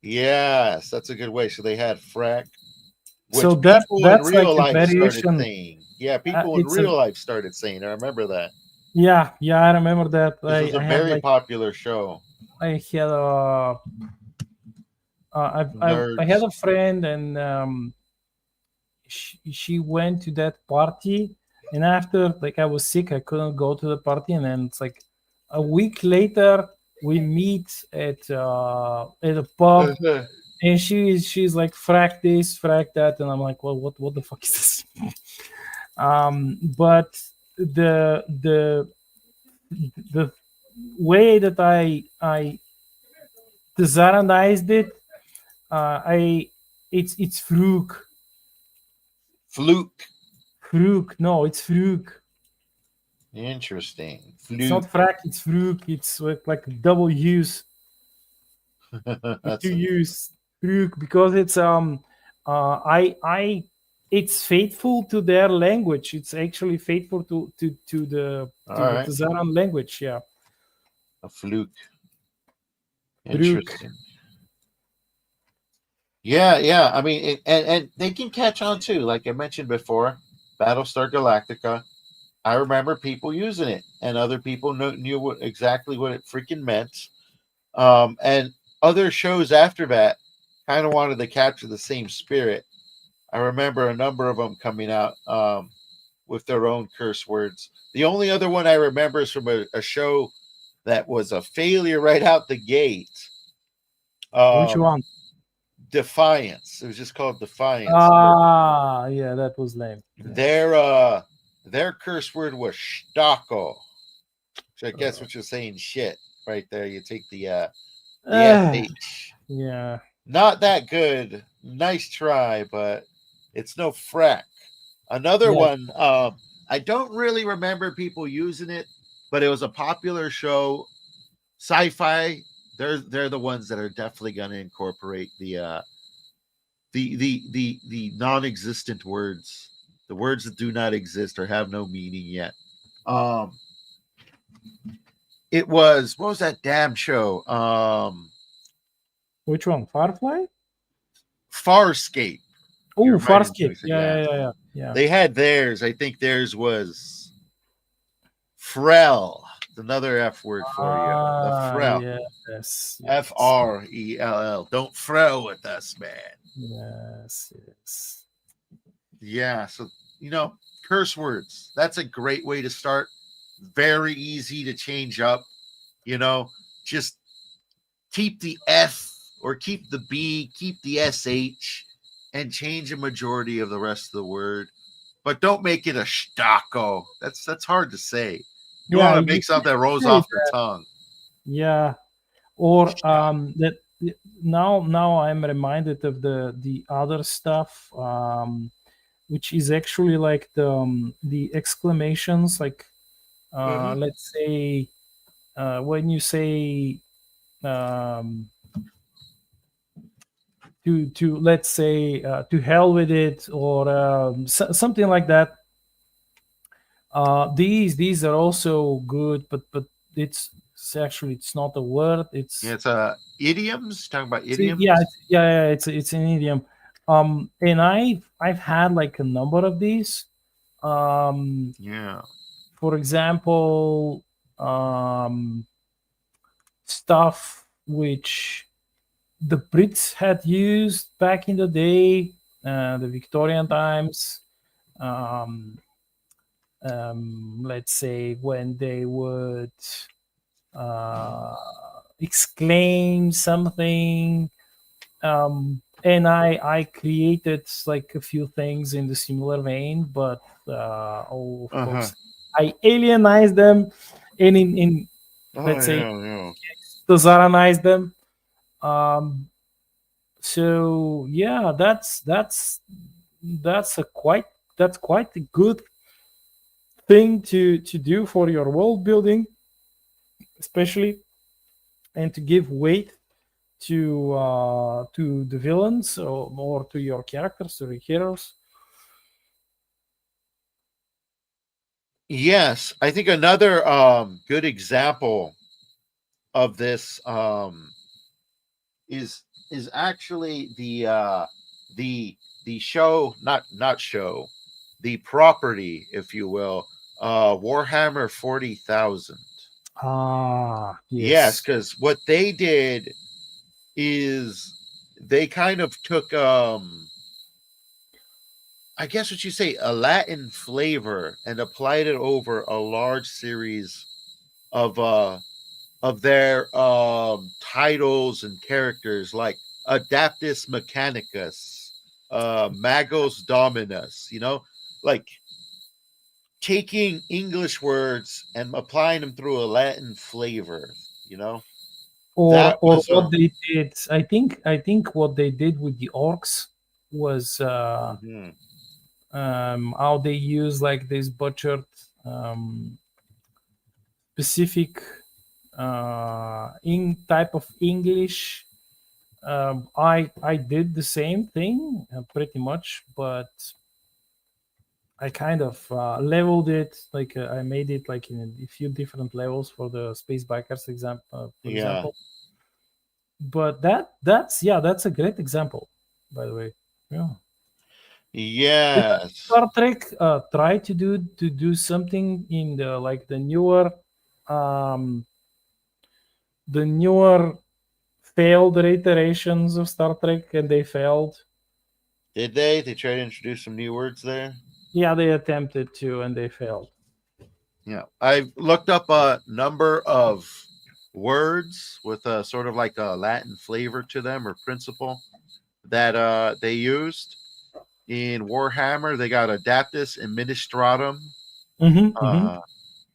Yes, that's a good way. So they had frack,
So
which people in
that's like
real
a
life started
variation.
saying. Yeah, people in
It's a
real life started saying. I remember that.
Yeah, yeah. I remember that.
This was a
I had
very
like
popular show.
I had a I had
Nerds.
a friend, and she went to that party, and after, like, I was sick, I couldn't go to the party, and then it's like a week later we meet at a pub, and she's like, frack this, frack that, and I'm like, well, what the fuck is this? But the way that I designed it, I it's Frug.
Fluke.
Frug. No, it's Frug.
Interesting.
It's not
Fluke.
frack, it's Frug. It's like double use, two
That's
use Frug, because I it's faithful to their language. It's actually faithful
all
to the
right.
Tazaran language. Yeah,
A fluke.
Frug.
Interesting. Yeah, yeah. I mean, and they can catch on too. Like I mentioned before, Battlestar Galactica. I remember people using it, and other people knew exactly what it freaking meant. And other shows after that kind of wanted to capture the same spirit. I remember a number of them coming out with their own curse words. The only other one I remember is from a show that was a failure right out the gate.
Which
Um,
one?
Defiance. It was just called Defiance.
Yeah, that was lame. Yeah.
Their uh their curse word was stocko. So I guess
Uh,
what you're saying shit right there. You take the
uh,
sh.
yeah.
Not that good. Nice try, but it's no frack. Another
Yeah.
one, I don't really remember people using it, but it was a popular show. Sci-fi, they're the ones that are definitely going to incorporate the non-existent words, the words that do not exist or have no meaning yet. Um, it was what was that damn show?
Which one? Firefly?
Farscape.
Oh,
You're right in
Farscape. Yeah,
yeah.
yeah, yeah, yeah. Yeah.
They had theirs. I think theirs was Frell. Another F word for you. The Frell.
Yes, yes,
Frell. Don't frell with us, man.
yes, yes.
Yeah. So, you know, curse words. That's a great way to start. Very easy to change up. You know, just keep the F or keep the B, keep the SH, and change a majority of the rest of the word. But don't make it a stocko. That's hard to say. You
Yeah,
want to
you
make something that rolls
say
off the
that.
tongue.
Yeah. Or
Stock.
now I'm reminded of the other stuff, which is actually like the exclamations, like
Uh-huh.
let's say when you say um, to let's say to hell with it, or something like that. These are also good, but it's Actually, it's not a word.
Yeah,
It's
it's idioms. Talking about
yeah,
idioms.
it's an idiom. And I've had like a number of these. Um,
Yeah.
for example, um, stuff which the Brits had used back in the day, the Victorian times. Um, let's say when they would uh, exclaim something, and I created like a few things in the similar vein, but of
Uh huh.
course I alienized them, and in
Oh
let's say
yeah, yeah.
Tazaranize them. Um, so yeah, that's a quite that's quite a good thing to do for your world building, especially, and to give weight to the villains, or to your characters, to the heroes.
Yes, I think another good example of this is actually the show, not show, the property, if you will, Warhammer 40,000.
Ah,
Yes,
yes.
because what they did is they kind of took I guess what you say, a Latin flavor, and applied it over a large series of their titles and characters, like Adaptus Mechanicus, Magos Dominus, like taking English words and applying them through a Latin flavor, you know. That
Or
was
what they did, I think what they did with the orcs was
mhm.
how they use like this butchered um, specific in type of English. I did the same thing pretty much, but I kind of leveled it. Like I made it like in a few different levels for the space bikers example, for
Yeah.
example. But that's a great example, by the way. Yeah. Did
Yes.
Star Trek try to do something in um, the newer failed iterations of Star Trek, and they failed?
Did they? They tried to introduce some new words there.
Yeah, they attempted to, and they failed.
Yeah. I've looked up a number of words with a sort of like a Latin flavor to them, or principle, that they used in Warhammer. They got Adaptus Administratum,
Hmm.
uh,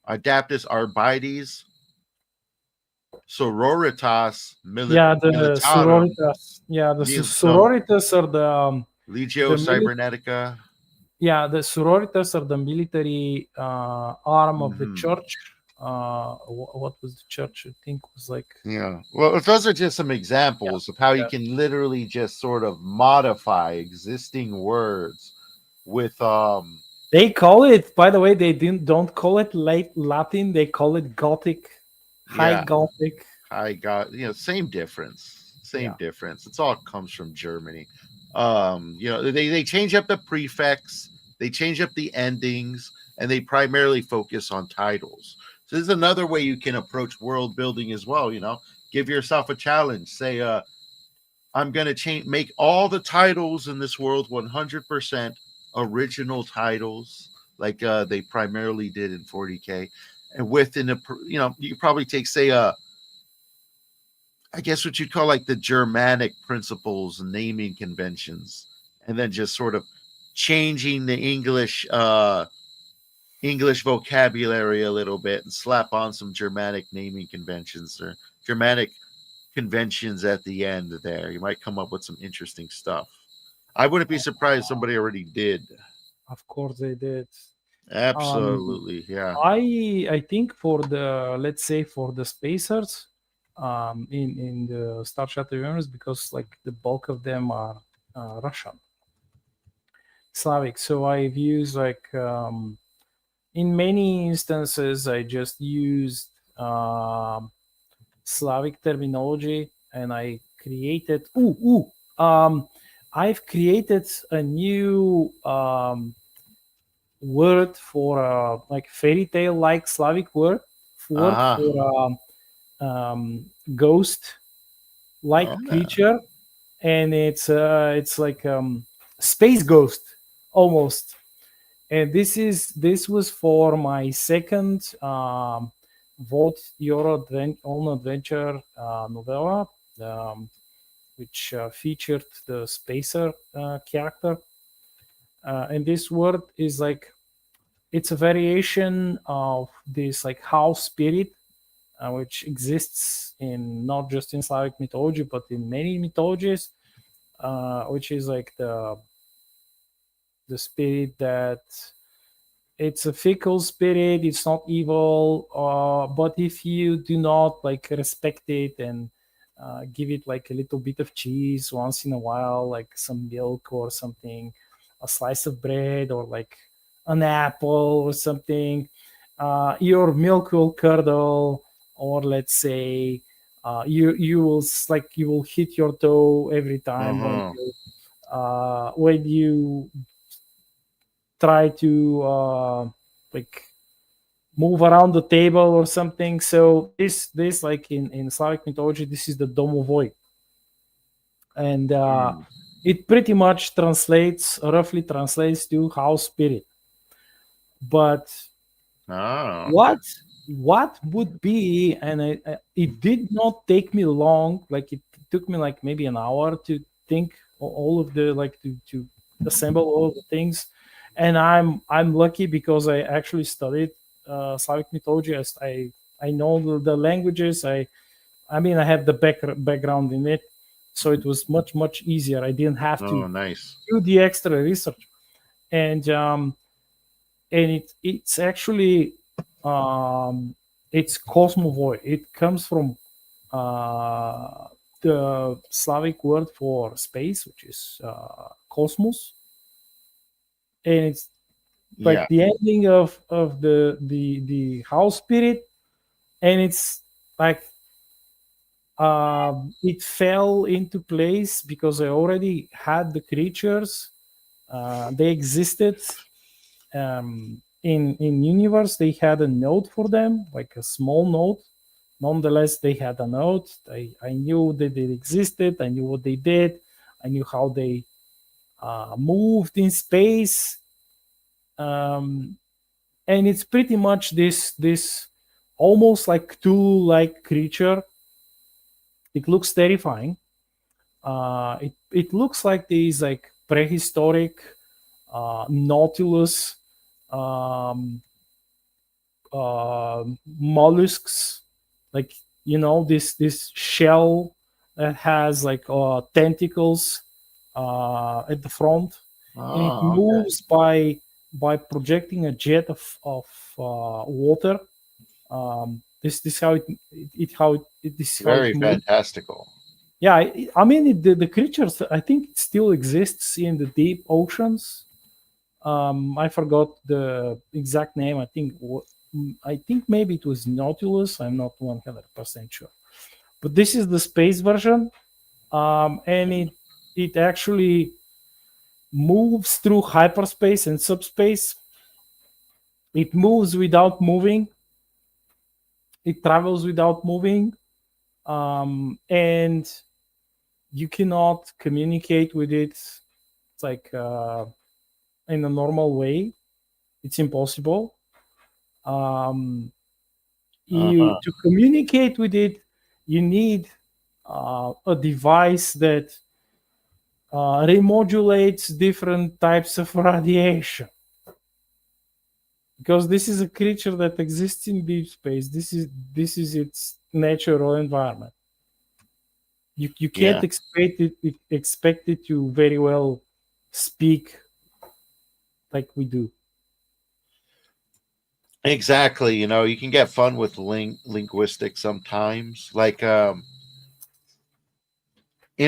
Adaptus Arbites, Sororitas
Yeah, the
Militarum,
sororitas. Yeah, the
some
sororitas are
Legio
the mili-
Cybernetica.
yeah, the sororitas are the military arm of the
Hmm.
church. What was the church? I think was like
Yeah. Well, those are just some
yeah,
examples of how you
yeah.
can literally just sort of modify existing words with
They call it. By the way, they didn't don't call it late Latin. They call it Gothic, High
yeah,
Gothic.
I got, same difference. Same
Yeah,
difference. It's all comes from Germany. They change up the prefix, they change up the endings, and they primarily focus on titles. So this is another way you can approach world building as well, Give yourself a challenge. Say I'm going to make all the titles in this world 100% original titles, like they primarily did in 40K. And within you could probably take, say, I guess what you'd call like the Germanic principles and naming conventions, and then just sort of changing the English vocabulary a little bit and slap on some Germanic naming conventions, or Germanic conventions at the end there. You might come up with some interesting stuff. I wouldn't be surprised if somebody already did.
of course they did. Um,
Absolutely. Yeah.
I think for the, let's say, for the spacers, in the Star Shattered universe, because like the bulk of them are Russian, Slavic. So I've used like in many instances I just used Slavic terminology, and I created. I've created a new word for like fairy tale like Slavic word
Uh-huh.
for ghost like
Oh,
creature, and it's like space ghost almost. And this was for my second vote your own adventure novella, um, which featured the spacer character. And this word is like it's a variation of this like house spirit, which exists in not just in Slavic mythology but in many mythologies, which is like the spirit that it's a fickle spirit. It's not evil, but if you do not like respect it and give it like a little bit of cheese once in a while, like some milk or something, a slice of bread or like an apple or something, your milk will curdle, or let's say you will like you will hit your toe every time
uh-huh.
when you try to like move around the table or something. So this like in Slavic mythology, this is the domovoi, and
Mm.
it pretty much translates roughly translates to house spirit. But
Oh, okay.
what what would be, and it did not take me long, like it took me like maybe an hour to think all of the like to assemble all of the things. And I'm lucky because I actually studied Slavic mythology. I know the languages. I mean I have the background in it, so it was much easier. I didn't have to
Oh, nice.
do the extra research. And it's actually it's cosmovoi. It comes from the Slavic word for space, which is cosmos, and it's like
Yeah.
the ending of the house spirit, and it's like it fell into place because I already had the creatures. They existed in universe. They had a node for them, like a small node. Nonetheless, they had a node. I knew that they existed. I knew what they did. I knew how they moved in space. Um, and it's pretty much this almost like Cthulhu like creature. It looks terrifying. It looks like these like prehistoric Nautilus um, mollusks, like this shell that has like tentacles at the front, and it
Oh, okay.
moves by projecting a jet of water. This how this is how it
Very
moves.
fantastical.
Yeah, I mean the creatures. I think it still exists in the deep oceans. I forgot the exact name. I think maybe it was Nautilus. I'm not 100% sure. But this is the space version, and it actually moves through hyperspace and subspace. It moves without moving. It travels without moving, and you cannot communicate with it. It's like in a normal way. It's impossible. Um, you
Uh-huh.
to communicate with it, you need a device that remodulates different types of radiation, because this is a creature that exists in deep space. This is its natural environment. You
Yeah.
can't expect it to very well speak like we do.
Exactly. You can get fun with linguistics sometimes. Like in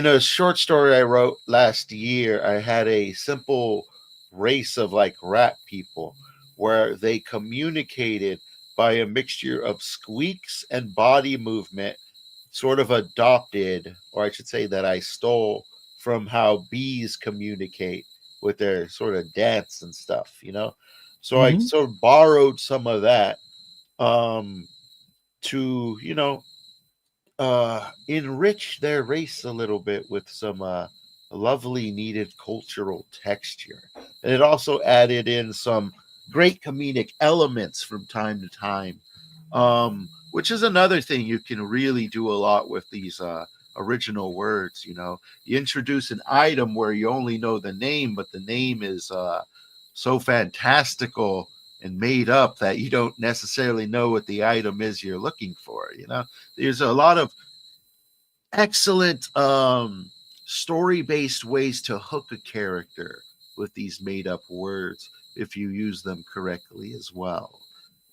a short story I wrote last year, I had a simple race of like rat people where they communicated by a mixture of squeaks and body movement sort of adopted, or I should say that I stole from how bees communicate with their sort of dance and stuff, you know. So I
Hmm.
sort of borrowed some of that um, to, enrich their race a little bit with some lovely needed cultural texture. And it also added in some great comedic elements from time to time, which is another thing you can really do a lot with these original words. You introduce an item where you only know the name, but the name is so fantastical and made up that you don't necessarily know what the item is you're looking for. There's a lot of excellent story based ways to hook a character with these made up words if you use them correctly as well.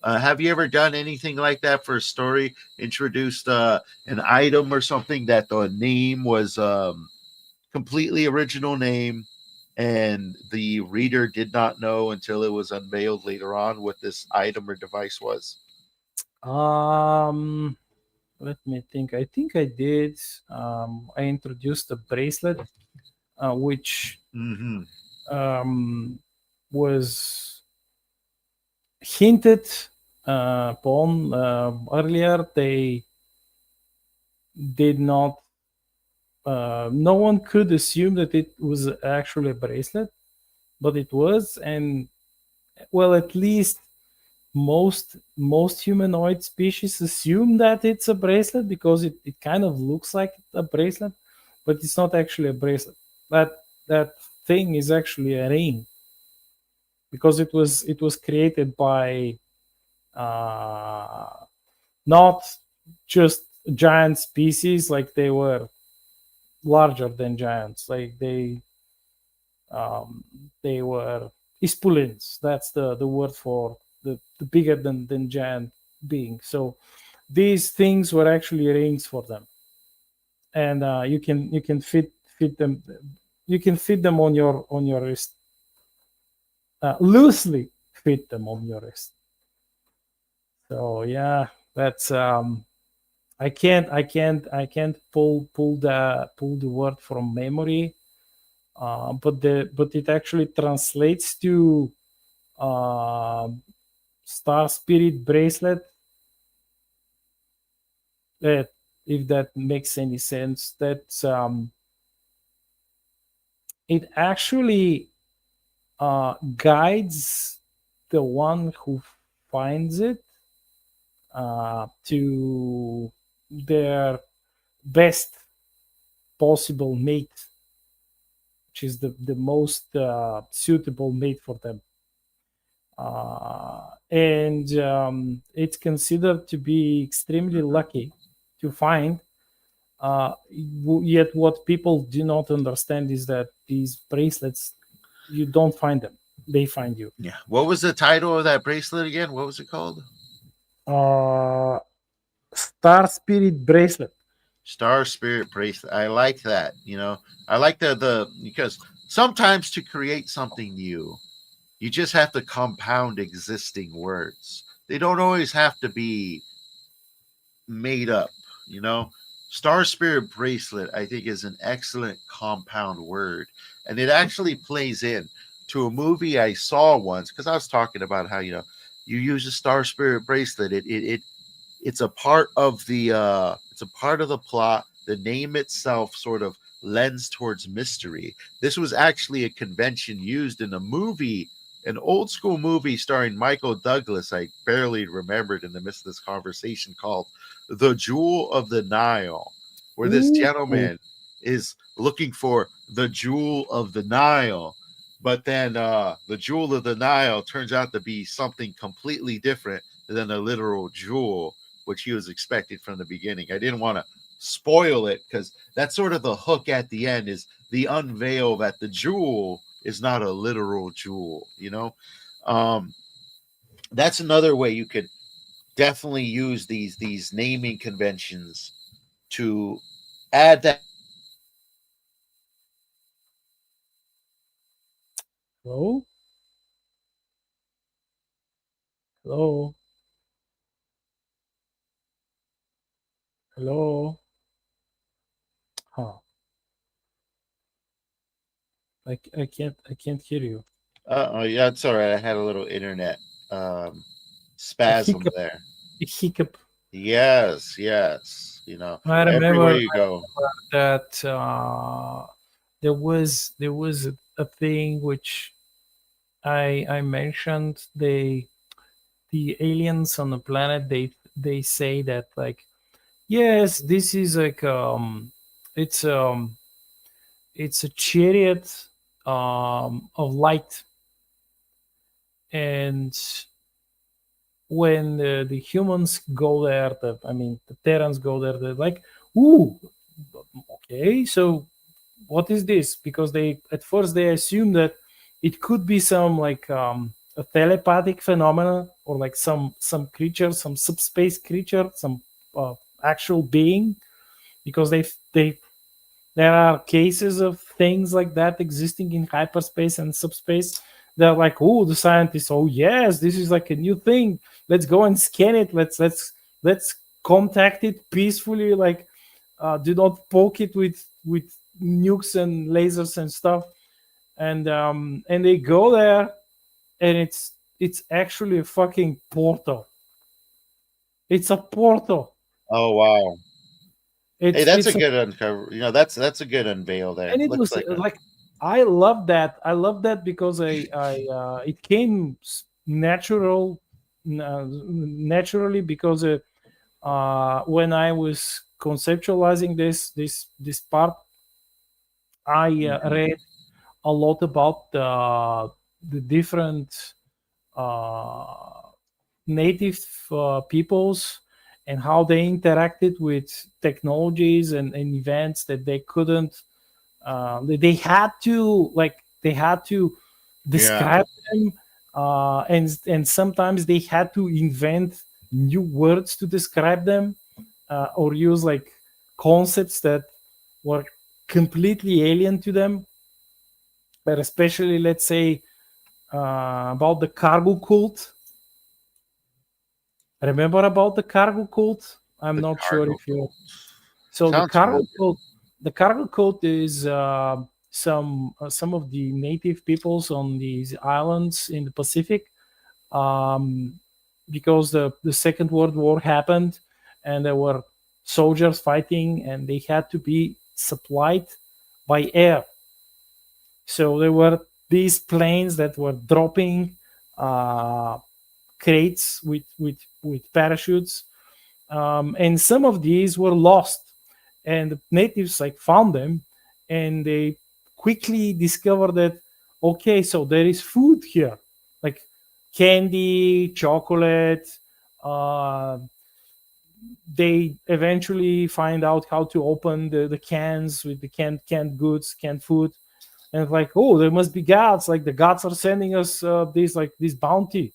Have you ever done anything like that for a story? Introduced an item or something that the name was completely original name, and the reader did not know until it was unveiled later on what this item or device was?
Um, Let me think. I think I did. I introduced a bracelet, which
Mm-hmm.
um, was hinted upon earlier. They did not. No one could assume that it was actually a bracelet, but it was, and well, at least most humanoid species assume that it's a bracelet because it kind of looks like a bracelet, but it's not actually a bracelet. That thing is actually a ring because it was created by uh, not just giant species, like they were larger than giants, like um, they were ispulins. That's the word for the bigger than giant being. So these things were actually rings for them, and you can fit them. You can fit them on your wrist, loosely fit them on your wrist. So yeah, that's I can't pull the word from memory, but it actually translates to uh, star spirit bracelet. That, if that makes any sense, that it actually guides the one who finds it to their best possible mate, which is the most suitable mate for them. And it's considered to be extremely lucky to find. Yet, what people do not understand is that these bracelets, you don't find them; they find you.
Yeah. What was the title of that bracelet again? What was it called?
Uh, Star Spirit bracelet.
Star Spirit bracelet. I like that. I like the because sometimes to create something new, you just have to compound existing words. They don't always have to be made up. You know, Star Spirit bracelet, I think, is an excellent compound word, and it actually plays in to a movie I saw once because I was talking about how you use a Star Spirit bracelet. It's a part of the plot. The name itself sort of lends towards mystery. This was actually a convention used in a movie, an old school movie starring Michael Douglas. I barely remembered in the midst of this conversation, called The Jewel of the Nile, where this
Ooh.
gentleman is looking for the jewel of the Nile. But then the jewel of the Nile turns out to be something completely different than a literal jewel, which he was expecting from the beginning. I didn't want to spoil it because that's sort of the hook at the end, is the unveil that the jewel is not a literal jewel. um, that's another way you could definitely use these naming conventions to add that
Hello, hello, hello. Huh. I can't hear you.
Oh, yeah, it's all right. I had a little internet um,
A
spasm
hiccup.
there.
A hiccup.
Yes, yes.
I
Everywhere
remember
you go.
that there was a thing which I mentioned. The aliens on the planet, they say that, like, yes, this is like it's it's a chariot of light, and when the humans go there, the Terrans go there, they're like, ooh, okay, so what is this? Because they at first they assume that it could be some, like, a telepathic phenomena, or like some creature, some subspace creature, some actual being, because they there are cases of things like that existing in hyperspace and subspace. They're like, oh, the scientists, oh yes, this is like a new thing. Let's go and scan it. Let's contact it peacefully. Like, do not poke it with nukes and lasers and stuff. And they go there, and it's actually a fucking portal. It's a portal.
Oh wow. Hey, that's a
It's a
good uncover. That's a good unveil there.
And it
Looks
was
like a
like, I love that because it came naturally, because when I was conceptualizing this part, I
Mhm.
read a lot about the different uh, native peoples, and how they interacted with technologies and events that they couldn't they had to
Yeah.
describe them, and sometimes they had to invent new words to describe them, or use like concepts that were completely alien to them. But especially, let's say, about the cargo cult. Remember about the cargo cult? I'm
The
not sure
cargo
if you.
cult.
So the
Sounds
cargo
familiar.
cult, the cargo cult is some of the native peoples on these islands in the Pacific, um, because the Second World War happened, and there were soldiers fighting, and they had to be supplied by air. So there were these planes that were dropping uh, crates with parachutes, and some of these were lost, and the natives like found them, and they quickly discovered that, okay, so there is food here, like candy, chocolate. uh, they eventually find out how to open the cans with the canned goods, canned food, and it's like, oh, there must be gods, like the gods are sending us this bounty,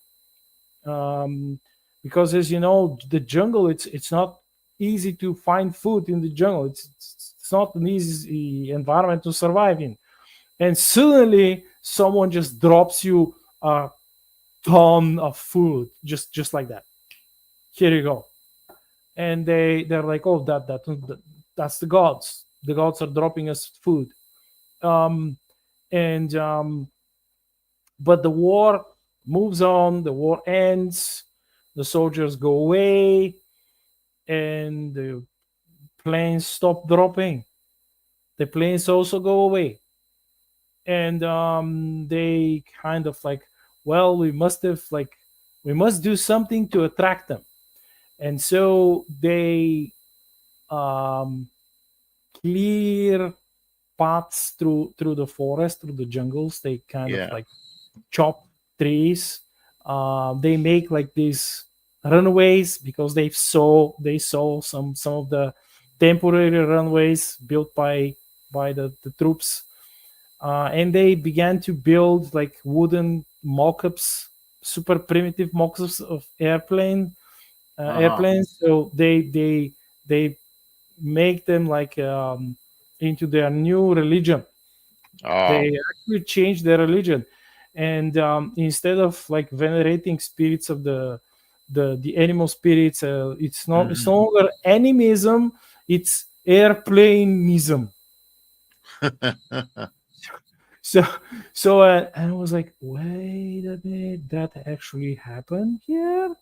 um, because, as you know, the jungle, it's not easy to find food in the jungle. It's not an easy environment to survive in, and suddenly someone just drops you a ton of food, just like that. Here you go. And they're like, oh, that's the gods. The gods are dropping us food. um and But the war moves on, the war ends, the soldiers go away, and the planes stop dropping. The planes also go away, and they kind of like, well, we must do something to attract them, and so they um, clear paths through the forest, through the jungles. They kind of
Yeah.
like chop trees. They make like these runways, because they saw some of the temporary runways built by the troops, and they began to build like wooden mock-ups, super primitive mock-ups of
Uh-huh.
airplanes. So they make them like into their new religion.
Oh.
They actually changed their religion, and instead of like venerating spirits of the animal spirits, it's no
Mhm.
longer animism. It's airplaneism. So and I was like, wait a minute, that actually happened here.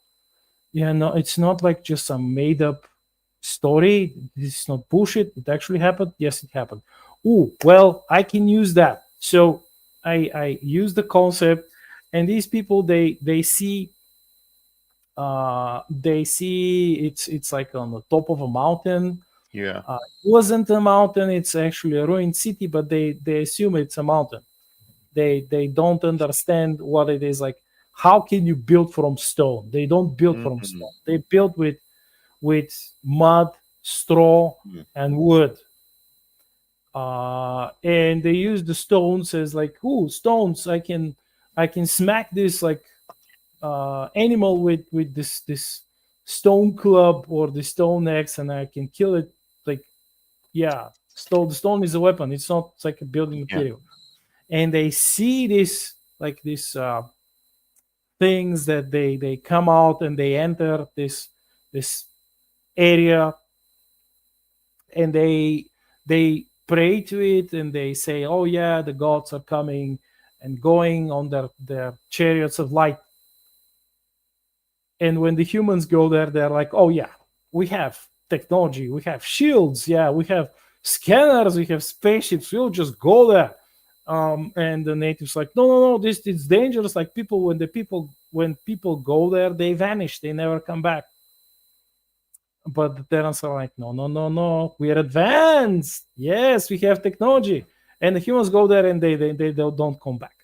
Yeah, no, it's not like just some made up story. This is not bullshit. It actually happened. Yes, it happened. Oh, well, I can use that. So I use the concept, and these people they see it's like on the top of a mountain.
Yeah.
It wasn't a mountain. It's actually a ruined city, but they assume it's a mountain. They don't understand what it is like. How can you build from stone? They don't build from
Mhm.
stone. They build with mud, straw,
Mhm.
and wood. And they use the stones as like, oh, stones. I can smack this like animal with this stone club or the stone axe, and I can kill it. Like, yeah, stone. The stone is a weapon. It's like a building
Yeah.
material. And they see this like this things that they come out and they enter this area, and they pray to it, and they say, oh yeah, the gods are coming and going on their chariots of light. And when the humans go there, they're like, oh yeah, we have technology, we have shields, yeah, we have scanners, we have spaceships, we'll just go there. And the natives like, no, no, no, this is dangerous. Like, when people go there, they vanish, they never come back. But the Terrans are like, no, no, no, no, we are advanced. Yes, we have technology. And the humans go there, and they don't come back.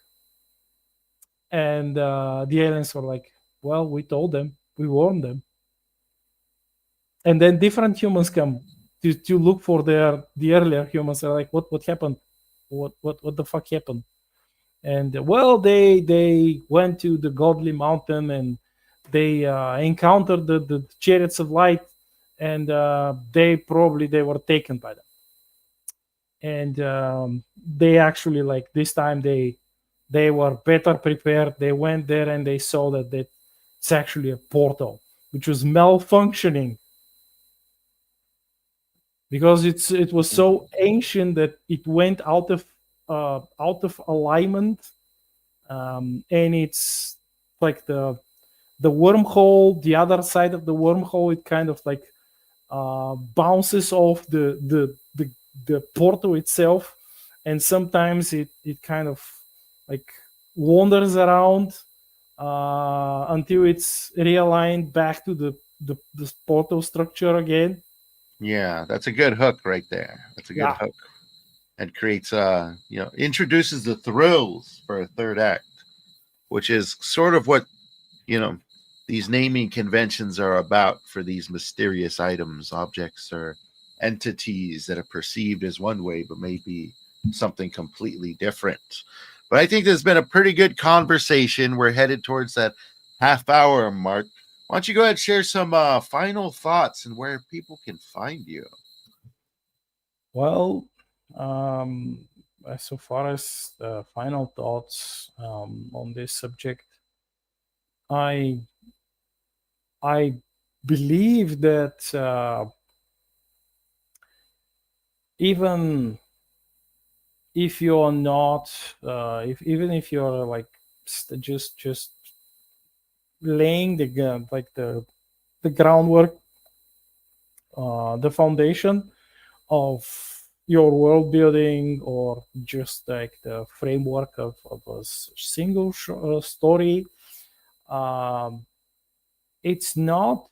And the aliens were like, well, we told them, we warned them. And then different humans come to look for the earlier humans. Are like, what happened? What the fuck happened? And well, they went to the godly mountain, and they encountered the chariots of light, and they were taken by them. And they actually, like, this time they were better prepared. They went there and they saw that it's actually a portal which was malfunctioning, because it was so ancient that it went out of alignment. And it's like the wormhole, the other side of the wormhole, it kind of like bounces off the portal itself, and sometimes it kind of like wanders around until it's realigned back to the portal structure again.
Yeah, that's a good hook right there. That's a good
Yeah.
hook. And creates introduces the thrills for a third act, which is sort of what, you know, these naming conventions are about for these mysterious items, objects, or entities that are perceived as one way but may be something completely different. But I think there's been a pretty good conversation. We're headed towards that half hour mark. Why don't you go ahead and share some final thoughts and where people can find you?
Well, so far as final thoughts on this subject, I I believe that even if you're not, if even if you're like just laying the groundwork, the foundation of your world building, or just like the framework of a single story, um, it's not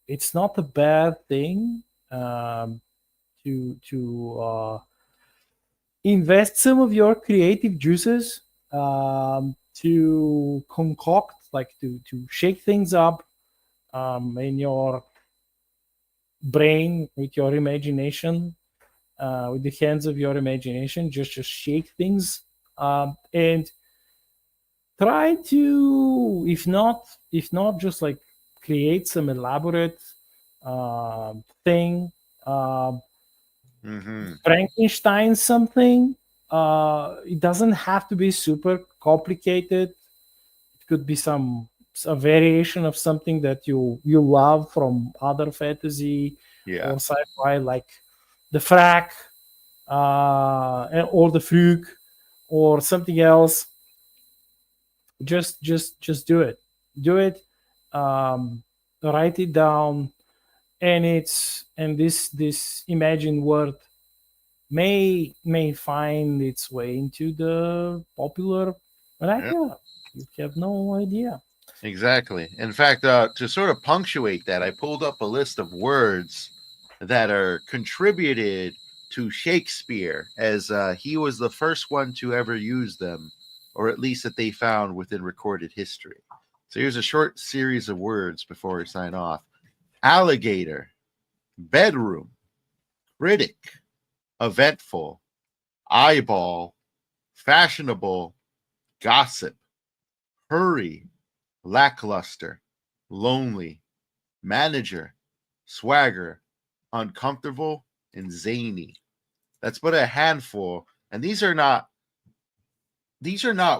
it's not a bad thing to invest some of your creative juices, to concoct, like to shake things up in your brain with your imagination, with the hands of your imagination. Just shake things, and try to, if not just like create some elaborate thing, uh,
Mm-hmm.
Frankenstein something. It doesn't have to be super complicated. It could be a variation of something that you love from other fantasy,
Yeah.
or sci-fi like the frack, or the frug, or something else. Just do it. um, Write it down, and this imagined word may find its way into the popular vernacular. You have no idea.
Exactly. In fact, to sort of punctuate that, I pulled up a list of words that are contributed to Shakespeare, as he was the first one to ever use them, or at least that they found within recorded history. So here's a short series of words before we sign off: alligator, bedroom, critic, eventful, eyeball, fashionable, gossip, hurry, lackluster, lonely, manager, swagger, uncomfortable, and zany. That's but a handful, and these are not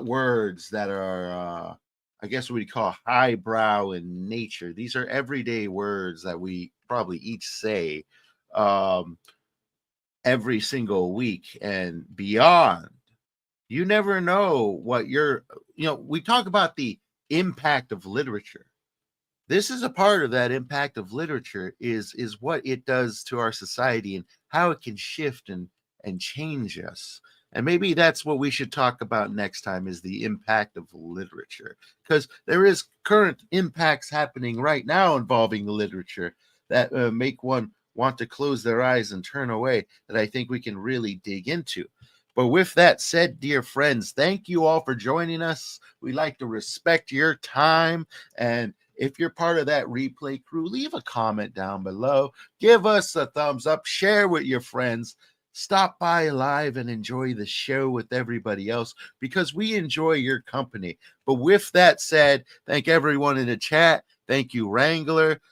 words that are I guess what we call highbrow in nature. These are everyday words that we probably each say um, every single week and beyond. You never know what we talk about the impact of literature. This is a part of that impact of literature is what it does to our society and how it can shift and change us. And maybe that's what we should talk about next time, is the impact of literature, because there is current impacts happening right now involving literature that make one want to close their eyes and turn away, that I think we can really dig into. But with that said, dear friends, thank you all for joining us. We like to respect your time, and if you're part of that replay crew, leave a comment down below. Give us a thumbs up. Share with your friends. Stop by live and enjoy the show with everybody else, because we enjoy your company. But with that said, thank everyone in the chat. Thank you, Wrangler.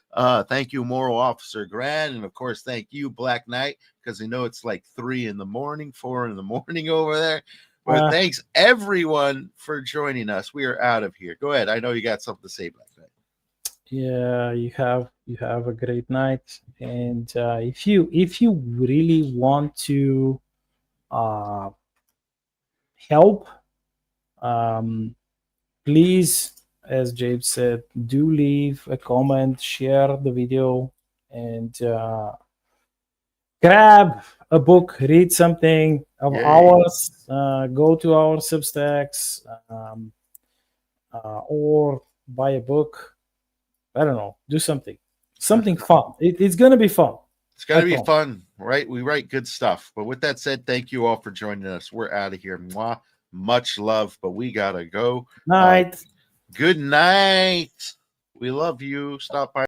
Thank you, Moral Officer Grant. And of course, thank you, Black Knight, because I know it's like 3 in the morning, 4 in the morning over there. But thanks everyone for joining us. We are out of here. Go ahead. I know you got something to say, Black Knight.
Yeah, you have a great night, and if you really want to uh, help, um, please, as James said, do leave a comment, share the video, and grab a book, read something of
Yay.
ours, go to our Substacks, or buy a book. I don't know, do something fun. It's gonna be fun.
It's going to be fun, right? We write good stuff. But with that said, thank you all for joining us. We're out of here. Mwah. Much love, but we got to go.
Night.
Good night. We love you. Stop by.